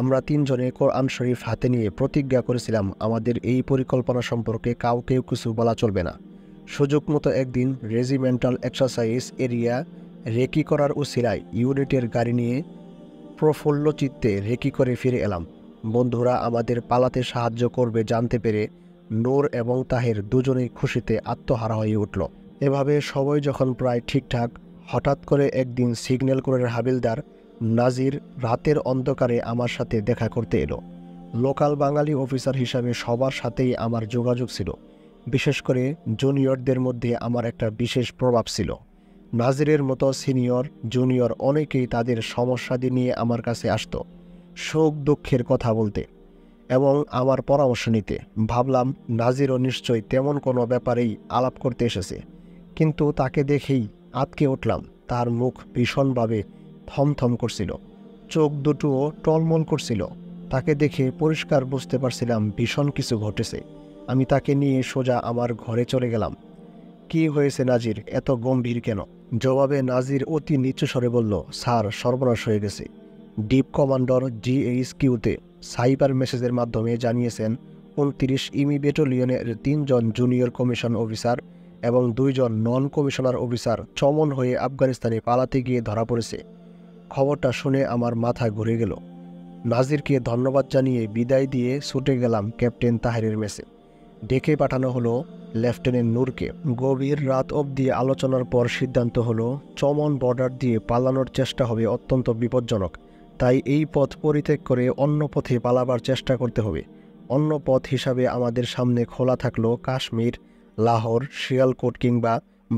আমরা তিনজনে কোরআন শরীফ হাতে নিয়ে প্রতিজ্ঞা করেছিলাম আমাদের এই পরিকল্পনা সম্পর্কে কাউকেও কিছু বলা চলবে না। সুযোগ মতো একদিন রেজিমেন্টাল এক্সারসাইজ এরিয়া রেকি করার উছিলায় ইউনিটের গাড়ি নিয়ে প্রফুল্ল চিত্তে রেকি করে ফিরে এলাম। বন্ধুরা আমাদের পালাতে সাহায্য করবে জানতে পেরে নূর এবং তাহের দুজনেই খুশিতে আত্মহারা হয়ে উঠল। এভাবে সবাই যখন প্রায় ঠিকঠাক, হঠাৎ করে একদিন সিগন্যাল কোরের হাবিলদার নাজির রাতের অন্ধকারে আমার সাথে দেখা করতে এলো। লোকাল বাঙালি অফিসার হিসাবে সবার সাথেই আমার যোগাযোগ ছিল। বিশেষ করে জুনিয়রদের মধ্যে আমার একটা বিশেষ প্রভাব ছিল। নাজিরের মতো সিনিয়র জুনিয়র অনেকেই তাদের সমস্যাদি নিয়ে আমার কাছে আসতো, শোক দুঃখের কথা বলতে এবং আমার পরামর্শ নিতে। ভাবলাম নাজিরও নিশ্চয়ই তেমন কোনো ব্যাপারেই আলাপ করতে এসেছে, কিন্তু তাকে দেখেই আঁতকে উঠলাম। তার মুখ ভীষণভাবে থমথম করছিল, চোখ দুটোও টলমল করছিল। তাকে দেখে পরিষ্কার বুঝতে পারছিলাম ভীষণ কিছু ঘটেছে। আমি তাকে নিয়ে সোজা আমার ঘরে চলে গেলাম। কি হয়েছে নাজির, এত গম্ভীর কেন? জবাবে নাজির অতি নিচু স্বরে বলল, স্যার, সর্বনাশ হয়ে গেছে। ডিপ কমান্ডার GHQতে সাইবার মেসেজের মাধ্যমে জানিয়েছেন 29 ইমি ব্যাটালিয়নের 3 জন জুনিয়র কমিশন অফিসার এবং 2 জন নন কমিশনার অফিসার চমন হয়ে আফগানিস্তানে পালাতে গিয়ে ধরা পড়েছে। খবরটা শুনে আমার মাথা ঘুরে গেল। নাজিরকে ধন্যবাদ জানিয়ে বিদায় দিয়ে ছুটে গেলাম ক্যাপ্টেন তাহেরের মেসে। ডেকে পাঠানো হলো লেফটেন্যান্ট নূরকে। গভীর রাত অবধি আলোচনার পর সিদ্ধান্ত হলো চমন বর্ডার দিয়ে পালানোর চেষ্টা হবে অত্যন্ত বিপজ্জনক। তাই এই পথ পরিত্যাগ করে অন্য পথে পালাবার চেষ্টা করতে হবে। অন্য পথ হিসাবে আমাদের সামনে খোলা থাকলো কাশ্মীর, লাহোর, শিয়ালকোট কিংবা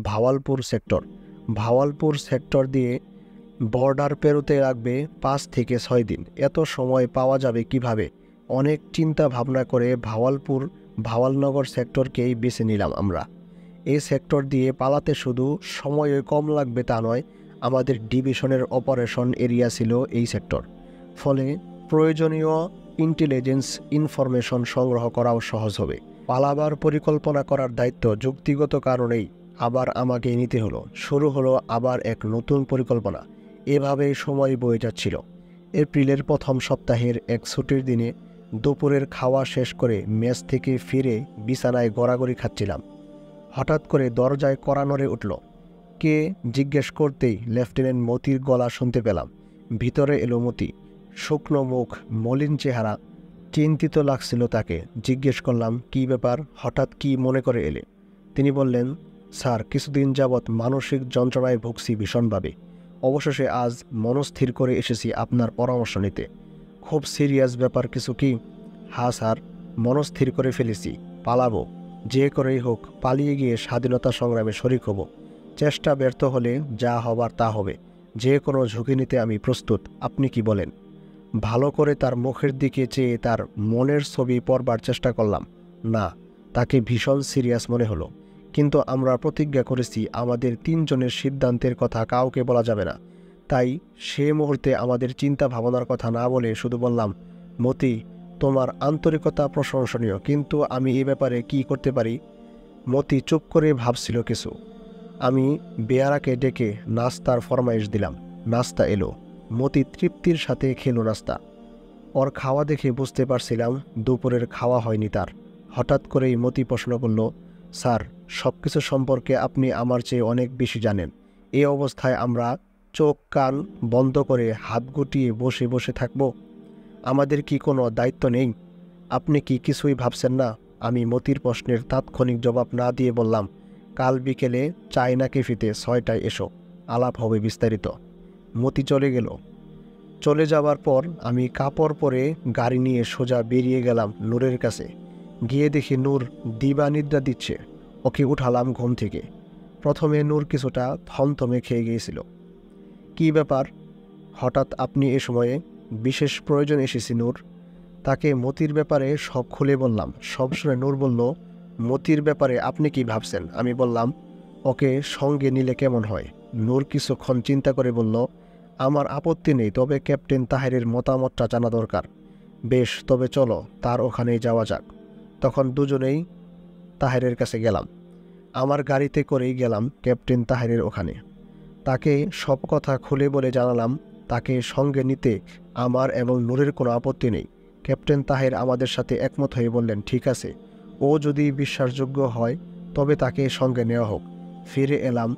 ভাওয়ালপুর সেক্টর। ভাওয়ালপুর সেক্টর দিয়ে বর্ডার পেরোতে লাগবে 5 থেকে 6 দিন। এত সময় পাওয়া যাবে কিভাবে? অনেক চিন্তা ভাবনা করে ভাওয়ালনগর সেক্টরকেই বেছে নিলাম আমরা। এই সেক্টর দিয়ে পালাতে শুধু সময় কম লাগবে তা নয়, আমাদের ডিভিশনের অপারেশন এরিয়া ছিল এই সেক্টর। ফলে প্রয়োজনীয় ইন্টেলিজেন্স ইনফরমেশন সংগ্রহ করাও সহজ হবে। পালাবার পরিকল্পনা করার দায়িত্ব যুক্তিগত কারণেই আবার আমাকে নিতে হলো। শুরু হলো আবার এক নতুন পরিকল্পনা। এভাবেই সময় বয়ে যাচ্ছিল। এপ্রিলের প্রথম সপ্তাহের এক ছুটির দিনে দুপুরের খাওয়া শেষ করে মেস থেকে ফিরে বিছানায় গড়াগড়ি খাচ্ছিলাম। হঠাৎ করে দরজায় কড়া নড়ে উঠল। কে জিজ্ঞেস করতেই লেফটেন্যান্ট মতির গলা শুনতে পেলাম। ভিতরে এলো মতি, শুকনো মুখ, মলিন চেহারা। চিন্তিত লাগছিল তাকে। জিজ্ঞেস করলাম, কী ব্যাপার, হঠাৎ কি মনে করে এলে? তিনি বললেন, স্যার, কিছুদিন যাবৎ মানসিক যন্ত্রণায় ভুগছি ভীষণভাবে। অবশেষে আজ মনস্থির করে এসেছি আপনার পরামর্শ নিতে। খুব সিরিয়াস ব্যাপার কিছু কি? হ্যাঁ স্যার, মনস্থির করে ফেলেছি, পালাবো। যে করেই হোক পালিয়ে গিয়ে স্বাধীনতা সংগ্রামে শরিক হব। চেষ্টা ব্যর্থ হলে যা হবার তা হবে। যে কোনো ঝুঁকি নিতে আমি প্রস্তুত। আপনি কি বলেন? ভালো করে তার মুখের দিকে চেয়ে তার মনের ছবি পড়বার চেষ্টা করলাম। না, তাকে ভীষণ সিরিয়াস মনে হলো। কিন্তু আমরা প্রতিজ্ঞা করেছি আমাদের তিনজনের সিদ্ধান্তের কথা কাউকে বলা যাবে না। তাই সে মুহূর্তে আমাদের চিন্তা ভাবনার কথা না বলে শুধু বললাম, মতি, তোমার আন্তরিকতা প্রশংসনীয়, কিন্তু আমি এ ব্যাপারে কি করতে পারি? মতি চুপ করে ভাবছিল কিছু। আমি বেয়ারাকে ডেকে নাস্তার ফরমাইশ দিলাম। নাস্তা এলো। মতি তৃপ্তির সাথে খেলো নাস্তা। ওর খাওয়া দেখে বুঝতে পারছিলাম দুপুরের খাওয়া হয়নি তার। হঠাৎ করেই মতি প্রশ্ন করল, স্যার, সব কিছু সম্পর্কে আপনি আমার চেয়ে অনেক বেশি জানেন। এই অবস্থায় আমরা চোখ কান বন্ধ করে হাত গুটিয়ে বসে বসে থাকব? আমাদের কি কোনো দায়িত্ব নেই? আপনি কি কিছুই ভাবছেন না? আমি মতির প্রশ্নের তাৎক্ষণিক জবাব না দিয়ে বললাম, কাল বিকেলে চায়না ক্যাফেতে 6টায় এসো, আলাপ হবে বিস্তারিত। মতি চলে গেল। চলে যাবার পর আমি কাপড় পরে গাড়ি নিয়ে সোজা বেরিয়ে গেলাম নূরের কাছে। গিয়ে দেখি নূর দিবানিদ্রা দিচ্ছে। ওকে উঠালাম ঘুম থেকে। প্রথমে নূর কিছুটা থমথমে খেয়ে গিয়েছিল। কি ব্যাপার, হঠাৎ আপনি এ সময়ে? বিশেষ প্রয়োজন এসেছি নূর। তাকে মতির ব্যাপারে সব খুলে বললাম। সব শুনে নূর বলল, মতির ব্যাপারে আপনি কি ভাবছেন? আমি বললাম, ওকে সঙ্গে নিলে কেমন হয়? নূর কিছুক্ষণ চিন্তা করে বলল, আমার আপত্তি নেই, তবে ক্যাপ্টেন তাহেরের মতামতটা জানা দরকার। বেশ, তবে চলো তার ওখানেই যাওয়া যাক। তখন দুজনেই তাহেরের কাছে গেলাম। আমার গাড়িতে করেই গেলাম ক্যাপ্টেন তাহেরের ওখানে। তাকে সব কথা খুলে বলে জানালাম তাকে সঙ্গে নিতে আমার এবং নূরের কোনো আপত্তি নেই। ক্যাপ্টেন তাহের আমাদের সাথে একমত হয়ে বললেন, ঠিক আছে, ও যদি বিশ্বাসযোগ্য হয় তবে তাকে সঙ্গে নেওয়া হোক। ফিরে এলাম।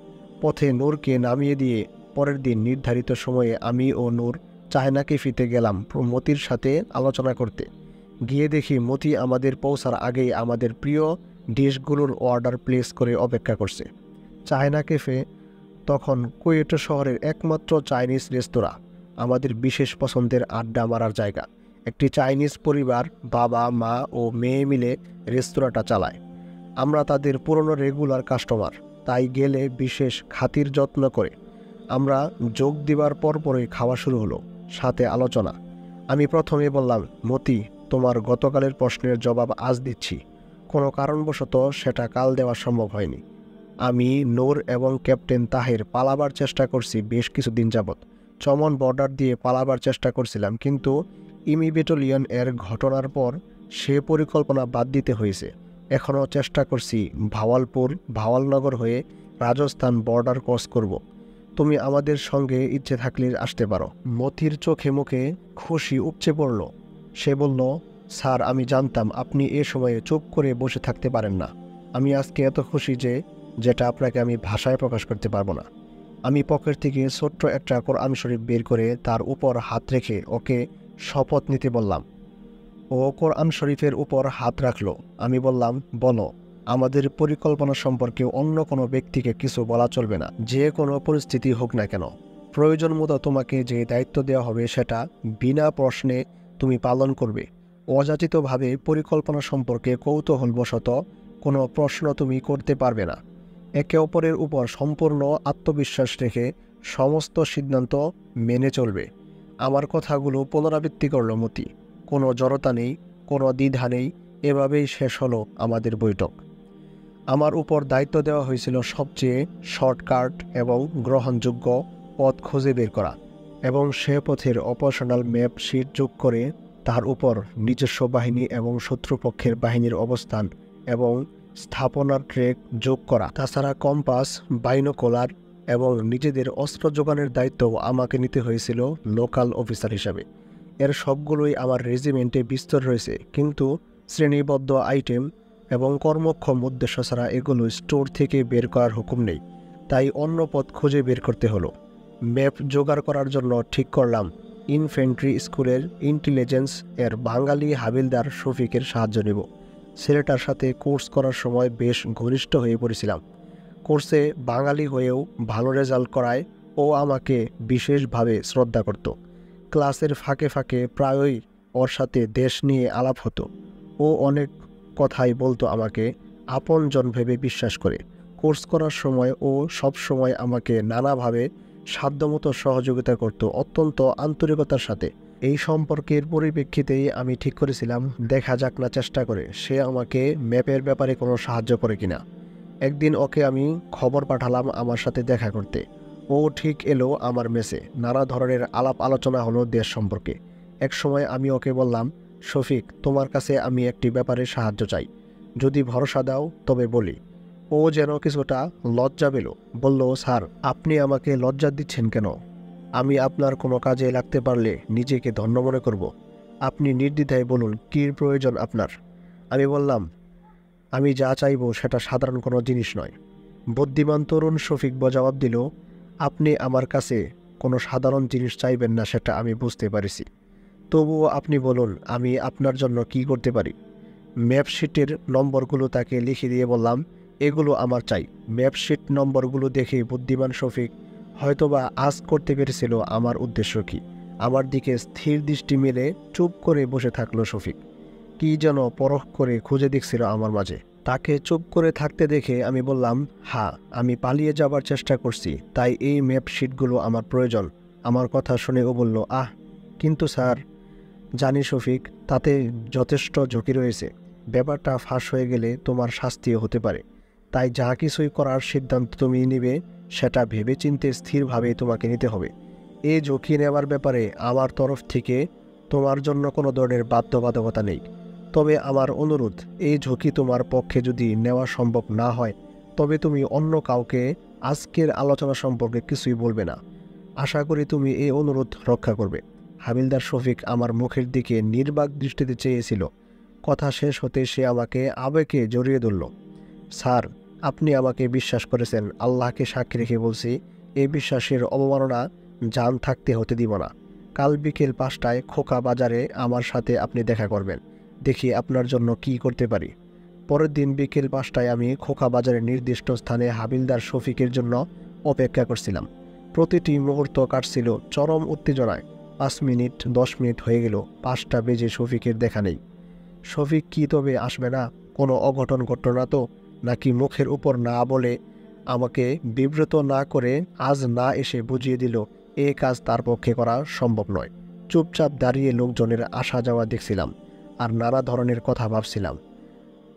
পথে নূরকে নামিয়ে দিয়ে পরের দিন নির্ধারিত সময়ে আমি ও নূর চায়না ক্যাফেতে গেলাম মতির সাথে আলোচনা করতে। গিয়ে দেখি মতি আমাদের পৌঁছার আগেই আমাদের প্রিয় ডিশগুলোর অর্ডার প্লেস করে অপেক্ষা করছে। চায়না ক্যাফে তখন কুয়েটো শহরের একমাত্র চাইনিজ রেস্তোরাঁ, আমাদের বিশেষ পছন্দের আড্ডা মারার জায়গা। একটি চাইনিজ পরিবার, বাবা, মা ও মেয়ে মিলে রেস্তোরাঁটা চালায়। আমরা তাদের পুরনো রেগুলার কাস্টমার, তাই গেলে বিশেষ খাতির যত্ন করে। আমরা যোগ দিবার পরপরই খাওয়া শুরু হলো, সাথে আলোচনা। আমি প্রথমে বললাম, মতি, তোমার গতকালের প্রশ্নের জবাব আজ দিচ্ছি। কোনো কারণবশত সেটা কাল দেওয়া সম্ভব হয়নি। আমি, নূর এবং ক্যাপ্টেন তাহের পালাবার চেষ্টা করছি বেশ কিছুদিন যাবৎ। চমন বর্ডার দিয়ে পালাবার চেষ্টা করছিলাম, কিন্তু ইমি ব্যাটালিয়ন এর ঘটনার পর সে পরিকল্পনা বাদ দিতে হয়েছে। এখনও চেষ্টা করছি ভাওয়ালনগর হয়ে রাজস্থান বর্ডার ক্রস করব। তুমি আমাদের সঙ্গে ইচ্ছে থাকলে আসতে পারো। মতির চোখে মুখে খুশি উপচে পড়ল। সে বলল, স্যার, আমি জানতাম আপনি এ সময়ে চুপ করে বসে থাকতে পারেন না। আমি আজকে এত খুশি যেটা আপনাকে আমি ভাষায় প্রকাশ করতে পারবো না। আমি পকেট থেকে ছোট্ট একটা কোরআন শরীফ বের করে তার উপর হাত রেখে ওকে শপথ নিতে বললাম। ও কোরআন শরীফের উপর হাত রাখল। আমি বললাম, বলো, আমাদের পরিকল্পনা সম্পর্কে অন্য কোনো ব্যক্তিকে কিছু বলা চলবে না, যে কোনো পরিস্থিতি হোক না কেন। প্রয়োজন মতো তোমাকে যে দায়িত্ব দেওয়া হবে সেটা বিনা প্রশ্নে তুমি পালন করবে। অযাচিতভাবে পরিকল্পনা সম্পর্কে কৌতূহলবশত কোনো প্রশ্ন তুমি করতে পারবে না। একে অপরের উপর সম্পূর্ণ আত্মবিশ্বাস রেখে সমস্ত সিদ্ধান্ত মেনে চলবে। আমার কথাগুলো পুনরাবৃত্তি করল মতি। কোনো জড়তা নেই, কোনো দ্বিধা নেই। এভাবেই শেষ হলো আমাদের বৈঠক। আমার উপর দায়িত্ব দেওয়া হয়েছিল সবচেয়ে শর্টকাট এবং গ্রহণযোগ্য পথ খুঁজে বের করা, এবং সে পথের অপারেশনাল ম্যাপ শিট যোগ করে তার উপর নিজস্ব বাহিনী এবং শত্রুপক্ষের বাহিনীর অবস্থান এবং স্থাপনার ট্রেক যোগ করা। তাছাড়া কম্পাস, বাইনোকুলার এবং নিজেদের অস্ত্র যোগানের দায়িত্বও আমাকে নিতে হয়েছিল লোকাল অফিসার হিসাবে। এর সবগুলোই আমার রেজিমেন্টে বিস্তর রয়েছে, কিন্তু শ্রেণীবদ্ধ আইটেম এবং কর্মক্ষম উদ্দেশ্য ছাড়া এগুলো স্টোর থেকে বের করার হুকুম নেই, তাই অন্য পথ খুঁজে বের করতে হলো। ম্যাপ জোগাড় করার জন্য ঠিক করলাম ইনফ্যান্ট্রি স্কুলের ইন্টেলিজেন্স এর বাঙালি হাবিলদার শফিকের সাহায্য নেব। ছেলেটার সাথে কোর্স করার সময় বেশ ঘনিষ্ঠ হয়ে পড়েছিলাম। কোর্সে বাঙালি হয়েও ভালো রেজাল্ট করায় ও আমাকে বিশেষভাবে শ্রদ্ধা করত। ক্লাসের ফাঁকে ফাঁকে প্রায়ই ওর সাথে দেশ নিয়ে আলাপ হতো। ও অনেক কথাই বলতো আমাকে আপনজন ভেবে বিশ্বাস করে। কোর্স করার সময় ও সব সময় আমাকে নানাভাবে সাধ্যমতো সহযোগিতা করত, অত্যন্ত আন্তরিকতার সাথে। এই সম্পর্কের পরিপ্রেক্ষিতেই আমি ঠিক করেছিলাম দেখা যাক না চেষ্টা করে সে আমাকে ম্যাপের ব্যাপারে কোনো সাহায্য করে কিনা। একদিন ওকে আমি খবর পাঠালাম আমার সাথে দেখা করতে। ও ঠিক এলো আমার মেসে। নানা ধরনের আলাপ আলোচনা হলো দেশ সম্পর্কে। এক সময় আমি ওকে বললাম, শফিক, তোমার কাছে আমি একটি ব্যাপারে সাহায্য চাই, যদি ভরসা দাও তবে বলি। ও যেন কিছুটা লজ্জা পেল, বলল, স্যার, আপনি আমাকে লজ্জা দিচ্ছেন কেন? আমি আপনার কোনো কাজে লাগতে পারলে নিজেকে ধন্য মনে করব। আপনি নির্দ্বিধায় বলুন কী প্রয়োজন আপনার। আমি বললাম, আমি যা চাইব সেটা সাধারণ কোনো জিনিস নয়। বুদ্ধিমান তরুণ শফিক জবাব দিল, আপনি আমার কাছে কোনো সাধারণ জিনিস চাইবেন না সেটা আমি বুঝতে পারছি, তবুও আপনি বলুন আমি আপনার জন্য কি করতে পারি। ম্যাপশিটের নম্বরগুলো তাকে লিখে দিয়ে বললাম, এগুলো আমার চাই। ম্যাপশিট নম্বরগুলো দেখে বুদ্ধিমান শফিক হয়তোবা আজ করতে পেরেছিল আমার উদ্দেশ্য কি। আমার দিকে স্থির দৃষ্টি মেলে চুপ করে বসে থাকলো শফিক। কি যেন পরখ করে খুঁজে দেখছিল আমার মাঝে। তাকে চুপ করে থাকতে দেখে আমি বললাম, হ্যাঁ, আমি পালিয়ে যাবার চেষ্টা করছি, তাই এই ম্যাপশিটগুলো আমার প্রয়োজন। আমার কথা শুনে ও বলল, কিন্তু স্যার। জানি শফিক, তাতে যথেষ্ট ঝুঁকি রয়েছে। ব্যাপারটা ফাঁস হয়ে গেলে তোমার শাস্তিও হতে পারে। তাই যা কিছুই করার সিদ্ধান্ত তুমি নিবে সেটা ভেবেচিন্তে স্থিরভাবে তোমাকে নিতে হবে। এই ঝুঁকি নেওয়ার ব্যাপারে আমার তরফ থেকে তোমার জন্য কোনো ধরনের বাধ্যবাধকতা নেই। তবে আমার অনুরোধ, এই ঝুঁকি তোমার পক্ষে যদি নেওয়া সম্ভব না হয় তবে তুমি অন্য কাউকে আজকের আলোচনা সম্পর্কে কিছুই বলবে না। আশা করি তুমি এই অনুরোধ রক্ষা করবে। হাবিলদার শফিক আমার মুখের দিকে নির্বাক দৃষ্টিতে চেয়েছিল। কথা শেষ হতে সে আমাকে আবেগে জড়িয়ে ধরল। স্যার, আপনি আমাকে বিশ্বাস করেছেন, আল্লাহকে সাক্ষী রেখে বলছি, এই বিশ্বাসের অবমাননা জান থাকতে হতে দিব না। কাল বিকেল 5টায় খোকা বাজারে আমার সাথে আপনি দেখা করবেন, দেখি আপনার জন্য কি করতে পারি। পরের দিন বিকেল 5টায় আমি খোকা বাজারের নির্দিষ্ট স্থানে হাবিলদার শফিকের জন্য অপেক্ষা করছিলাম। প্রতিটি মুহূর্ত কাটছিল চরম উত্তেজনায়। 5 মিনিট 10 মিনিট হয়ে গেল, 5টা বেজে শফিকের দেখা নেই। শফিক কি তবে আসবে না? কোনো অঘটন ঘটল না তো? নাকি মুখের উপর না বলে আমাকে বিব্রত না করে আজ না এসে বুঝিয়ে দিল এ কাজ তার পক্ষে করা সম্ভব নয়? চুপচাপ দাঁড়িয়ে লোকজনের আসা যাওয়া দেখছিলাম আর নানা ধরনের কথা ভাবছিলাম।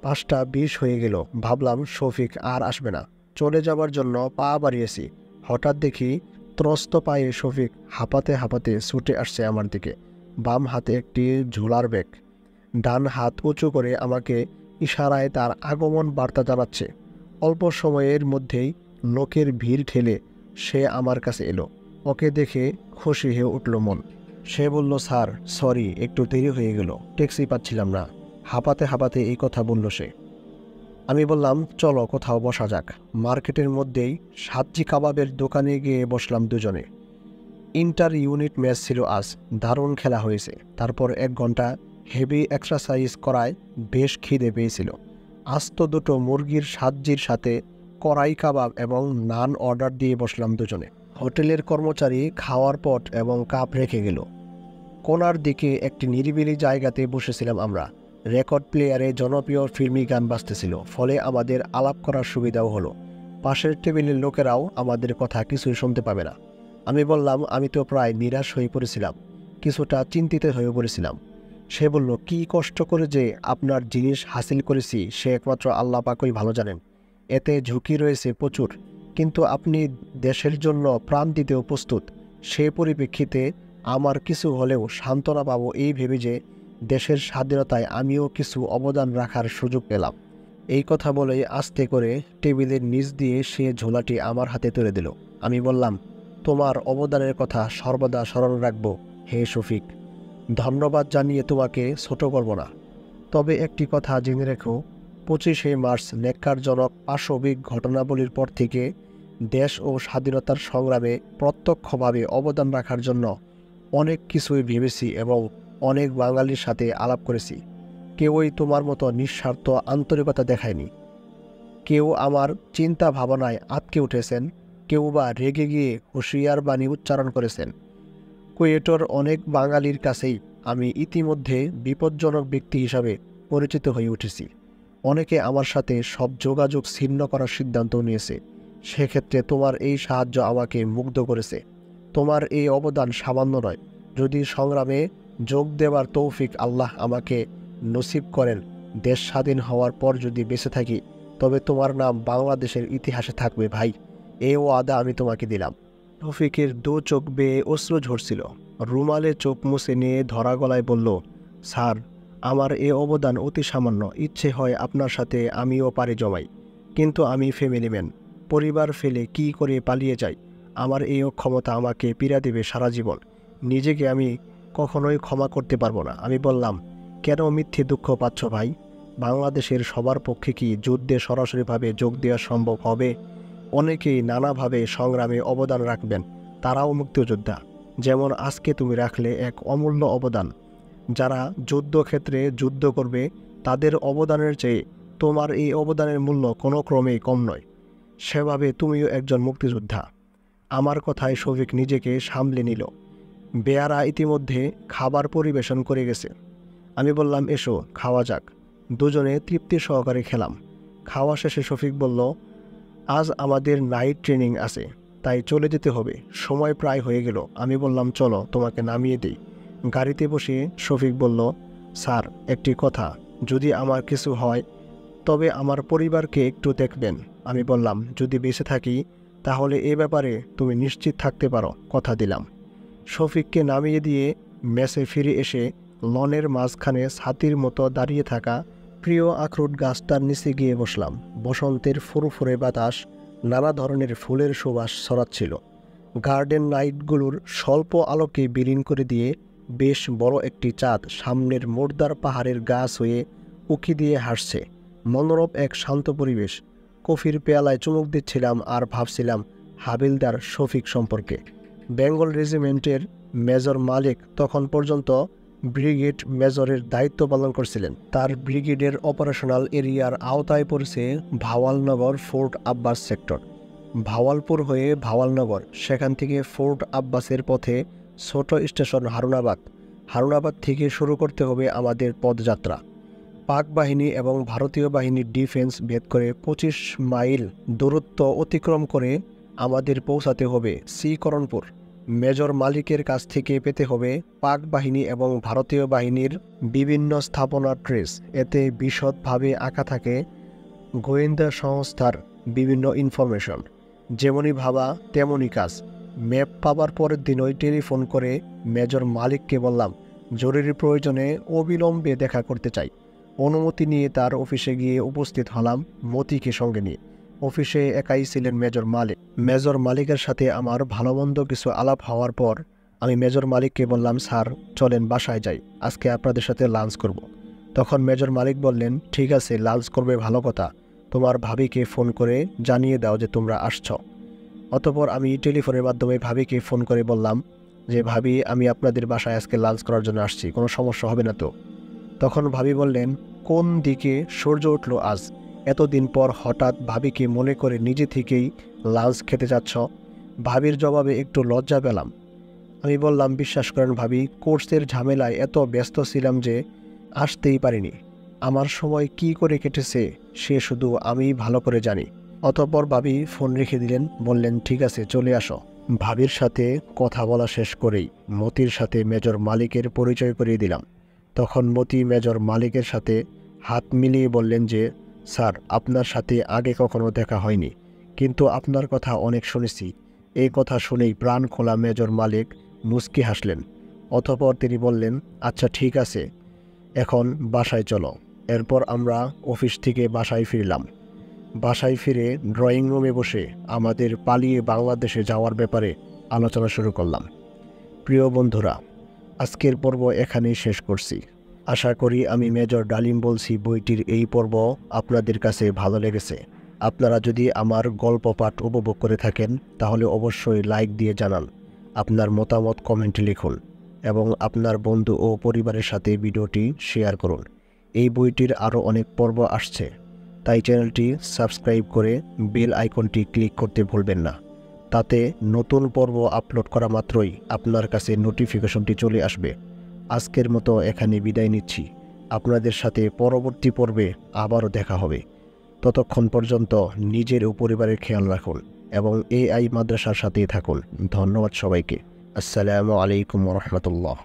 5টা 20 হয়ে গেল। ভাবলাম শফিক আর আসবে না। চলে যাবার জন্য পা বাড়িয়েছি, হঠাৎ দেখি ত্রস্ত পায়ে শফিক হাঁপাতে হাঁপাতে ছুটে আসছে আমার দিকে। বাম হাতে একটি ঝোলার ব্যাগ, ডান হাত উঁচু করে আমাকে ইশারায় তার আগমন বার্তা জানাচ্ছে। অল্প সময়ের মধ্যেই লোকের ভিড় ঠেলে সে আমার কাছে এলো। ওকে দেখে খুশি হয়ে উঠল মন। সে বলল, স্যার, সরি, একটু দেরি হয়ে গেল, ট্যাক্সি পাচ্ছিলাম না। হাঁপাতে হাঁপাতে এই কথা বলল সে। আমি বললাম, চলো কোথাও বসা যাক। মার্কেটের মধ্যেই সাজ্জি কাবাবের দোকানে গিয়ে বসলাম দুজনে। ইন্টার ইউনিট ম্যাচ ছিল আজ, দারুণ খেলা হয়েছে। তারপর 1 ঘন্টা হেভি এক্সারসাইজ করায় বেশ খিদে পেয়েছিল। আস্ত দুটো মুরগির সাজ্জির সাথে কড়াই কাবাব এবং নান অর্ডার দিয়ে বসলাম দুজনে। হোটেলের কর্মচারী খাওয়ার পট এবং কাপ রেখে গেল। কোনার দিকে একটি নিরিবিলি জায়গাতে বসেছিলাম আমরা। রেকর্ড প্লেয়ারে জনপ্রিয় ফিল্মি গান বাজতেছিল, ফলে আমাদের আলাপ করার সুবিধাও হলো। পাশের টেবিলের লোকেরাও আমাদের কথা কিছুই শুনতে পাবে না। আমি বললাম, আমি তো প্রায় নিরাশ হয়ে পড়েছিলাম, কিছুটা চিন্তিত হয়ে পড়েছিলাম। সে বলল, কি কষ্ট করে যে আপনার জিনিস হাসিল করেছি সে একমাত্র আল্লাহ পাকই ভালো জানেন। এতে ঝুঁকি রয়েছে প্রচুর, কিন্তু আপনি দেশের জন্য প্রাণ দিতেও প্রস্তুত। সে পরিপ্রেক্ষিতে আমার কিছু হলেও সান্ত্বনা পাবো এই ভেবে যে দেশের স্বাধীনতায় আমিও কিছু অবদান রাখার সুযোগ পেলাম। এই কথা বলেই আস্তে করে টেবিলের নিচ দিয়ে সে ঝোলাটি আমার হাতে তুলে দিল। আমি বললাম, তোমার অবদানের কথা সর্বদা স্মরণ রাখব হে শফিক। ধন্যবাদ জানিয়ে তোমাকে ছোট করব না। তবে একটি কথা জেনে রেখো, 25শে মার্চ ন্যক্কারজনক পাশবিক ঘটনাবলীর পর থেকে দেশ ও স্বাধীনতার সংগ্রামে প্রত্যক্ষভাবে অবদান রাখার জন্য অনেক কিছুই ভেবেছি এবং অনেক বাঙালির সাথে আলাপ করেছি। কেউই তোমার মতো নিঃস্বার্থ আন্তরিকতা দেখায়নি। কেউ আমার চিন্তা ভাবনায় আটকে উঠেছেন, কেউ বা রেগে গিয়ে হুঁশিয়ার বাণী উচ্চারণ করেছেন। কুয়েটের অনেক বাঙালির কাছেই আমি ইতিমধ্যে বিপজ্জনক ব্যক্তি হিসাবে পরিচিত হয়ে উঠেছি। অনেকে আমার সাথে সব যোগাযোগ ছিন্ন করার সিদ্ধান্ত নিয়েছে। সেক্ষেত্রে তোমার এই সাহায্য আমাকে মুগ্ধ করেছে। তোমার এই অবদান সামান্য নয়। যদি সংগ্রামে যোগ দেওয়ার তৌফিক আল্লাহ আমাকে নসিব করেন, দেশ স্বাধীন হওয়ার পর যদি বেঁচে থাকি, তবে তোমার নাম বাংলাদেশের ইতিহাসে থাকবে ভাই। এই ওয়াদা আমি তোমাকে দিলাম। রফিকের দু চোখ বেয়ে অশ্রু ঝরছিল। রুমালে চোখ মুছে নিয়ে ধরা গলায় বলল, স্যার, আমার এ অবদান অতি সামান্য। ইচ্ছে হয় আপনার সাথে আমিও পাড়ি জমাই, কিন্তু আমি ফ্যামিলি ম্যান। পরিবার ফেলে কি করে পালিয়ে যাই? আমার এই অক্ষমতা আমাকে পীড়া দেবে সারা জীবন। নিজেকে আমি কখনোই ক্ষমা করতে পারবো না। আমি বললাম, কেন মিথ্যে দুঃখ পাচ্ছ ভাই? বাংলাদেশের সবার পক্ষে কি যুদ্ধে সরাসরিভাবে যোগ দেওয়া সম্ভব হবে? অনেকেই নানাভাবে সংগ্রামে অবদান রাখবেন, তারাও মুক্তিযোদ্ধা। যেমন আজকে তুমি রাখলে এক অমূল্য অবদান। যারা যুদ্ধক্ষেত্রে যুদ্ধ করবে তাদের অবদানের চেয়ে তোমার এই অবদানের মূল্য কোনো ক্রমেই কম নয়। সেভাবে তুমিও একজন মুক্তিযোদ্ধা। আমার কথায় শফিক নিজেকে সামলে নিল। বেয়ারা ইতিমধ্যে খাবার পরিবেশন করে গেছে। আমি বললাম, এসো খাওয়া যাক। দুজনে তৃপ্তি সহকারে খেলাম। খাওয়া শেষে শফিক বলল, আজ আমাদের নাইট ট্রেনিং আছে, তাই চলে যেতে হবে। সময় প্রায় হয়ে গেল। আমি বললাম, চলো তোমাকে নামিয়ে দিই। গাড়িতে বসে শফিক বলল, স্যার, একটি কথা, যদি আমার কিছু হয় তবে আমার পরিবারকে একটু দেখবেন। আমি বললাম, যদি বেঁচে থাকি তাহলে এ ব্যাপারে তুমি নিশ্চিত থাকতে পারো, কথা দিলাম। শফিককে নামিয়ে দিয়ে মেসে ফিরে এসে লনের মাঝখানে ছাতির মতো দাঁড়িয়ে থাকা প্রিয় আখরোট গাছটার নিচে গিয়ে বসলাম। বসন্তের ফুরফুরে বাতাস নানা ধরনের ফুলের সুবাস ছড়াচ্ছিল। গার্ডেন লাইটগুলোর স্বল্প আলোকে বিলীন করে দিয়ে বেশ বড় একটি চাঁদ সামনের মোর্দার পাহাড়ের গাছ হয়ে উঁকি দিয়ে হাসছে। মনোরম এক শান্ত পরিবেশ। কফির পেয়ালায় চুমুক দিচ্ছিলাম আর ভাবছিলাম হাবিলদার শফিক সম্পর্কে। বেঙ্গল রেজিমেন্টের মেজর মালিক তখন পর্যন্ত ব্রিগেড মেজরের দায়িত্ব পালন করছিলেন। তার ব্রিগেডের অপারেশনাল এরিয়ার আওতায় পড়েছে ভাওয়ালনগর ফোর্ট আব্বাস সেক্টর। ভাওয়ালপুর হয়ে ভাওয়ালনগর, সেখান থেকে ফোর্ট আব্বাসের পথে ছোট স্টেশন হারুনাবাদ। হারুনাবাদ থেকে শুরু করতে হবে আমাদের পদযাত্রা। পাক বাহিনী এবং ভারতীয় বাহিনীর ডিফেন্স ভেদ করে 25 মাইল দূরত্ব অতিক্রম করে আমাদের পৌঁছাতে হবে শ্রীকরণপুর। মেজর মালিকের কাছ থেকে পেতে হবে পাক বাহিনী এবং ভারতীয় বাহিনীর বিভিন্ন স্থাপনার ট্রেস। এতে বিশদভাবে আঁকা থাকে গোয়েন্দা সংস্থার বিভিন্ন ইনফরমেশন। যেমনই ভাবা তেমনই কাজ। ম্যাপ পাবার পরের দিনই টেলিফোন করে মেজর মালিককে বললাম, জরুরি প্রয়োজনে অবিলম্বে দেখা করতে চাই। অনুমতি নিয়ে তার অফিসে গিয়ে উপস্থিত হলাম মতিকে সঙ্গে নিয়ে। অফিসে একাই ছিলেন মেজর মালিক। মেজর মালিকের সাথে আমার ভালো মন্দ কিছু আলাপ হওয়ার পর আমি মেজর মালিককে বললাম, স্যার, চলেন বাসায় যাই, আজকে আপনাদের সাথে লাঞ্চ করব। তখন মেজর মালিক বললেন, ঠিক আছে, লাঞ্চ করবে ভালো কথা, তোমার ভাবিকে ফোন করে জানিয়ে দাও যে তোমরা আসছ। অতঃপর আমি টেলিফোনের মাধ্যমে ভাবিকে ফোন করে বললাম যে, ভাবি, আমি আপনাদের বাসায় আজকে লাঞ্চ করার জন্য আসছি, কোনো সমস্যা হবে না তো? তখন ভাবি বললেন, কোন দিকে সূর্য উঠল আজ? এতদিন পর হঠাৎ ভাবিকে মনে করে নিজে থেকেই লাঞ্চ খেতে যাচ্ছ? ভাবির জবাবে একটু লজ্জা পেলাম। আমি বললাম, বিশ্বাস করেন ভাবি, কোর্সের ঝামেলায় এত ব্যস্ত ছিলাম যে আসতেই পারিনি। আমার সময় কি করে কেটেছে সে শুধু আমিই ভালো করে জানি। অতঃপর ভাবি ফোন রেখে দিলেন, বললেন, ঠিক আছে, চলে আসো। ভাবির সাথে কথা বলা শেষ করেই মতির সাথে মেজর মালিকের পরিচয় করিয়ে দিলাম। তখন মতি মেজর মালিকের সাথে হাত মিলিয়ে বললেন যে, স্যার, আপনার সাথে আগে কখনো দেখা হয়নি, কিন্তু আপনার কথা অনেক শুনেছি। এই কথা শুনেই প্রাণ খোলা মেজর মালিক মুচকি হাসলেন। অতঃপর তিনি বললেন, আচ্ছা ঠিক আছে, এখন বাসায় চলো। এরপর আমরা অফিস থেকে বাসায় ফিরলাম। বাসায় ফিরে ড্রয়িং রুমে বসে আমাদের পালিয়ে বাংলাদেশে যাওয়ার ব্যাপারে আলোচনা শুরু করলাম। প্রিয় বন্ধুরা, আজকের পর্ব এখানেই শেষ করছি। আশা করি আমি মেজর ডালিম বলছি বইটির এই পর্ব আপনাদের কাছে ভালো লেগেছে। আপনারা যদি আমার গল্প পাঠ উপভোগ করে থাকেন তাহলে অবশ্যই লাইক দিয়ে জানান, আপনার মতামত কমেন্টে লিখুন এবং আপনার বন্ধু ও পরিবারের সাথে ভিডিওটি শেয়ার করুন। এই বইটির আরও অনেক পর্ব আসছে, তাই চ্যানেলটি সাবস্ক্রাইব করে বেল আইকনটি ক্লিক করতে ভুলবেন না। তাতে নতুন পর্ব আপলোড করা মাত্রই আপনার কাছে নোটিফিকেশনটি চলে আসবে। আজকের মতো এখানে বিদায় নিচ্ছি। আপনাদের সাথে পরবর্তী পর্বে আবারও দেখা হবে। ততক্ষণ পর্যন্ত নিজের ও পরিবারের খেয়াল রাখুন এবং এআই মাদ্রাসার সাথেই থাকুন। ধন্যবাদ সবাইকে। আসসালামু আলাইকুম ওয়া রাহমাতুল্লাহ।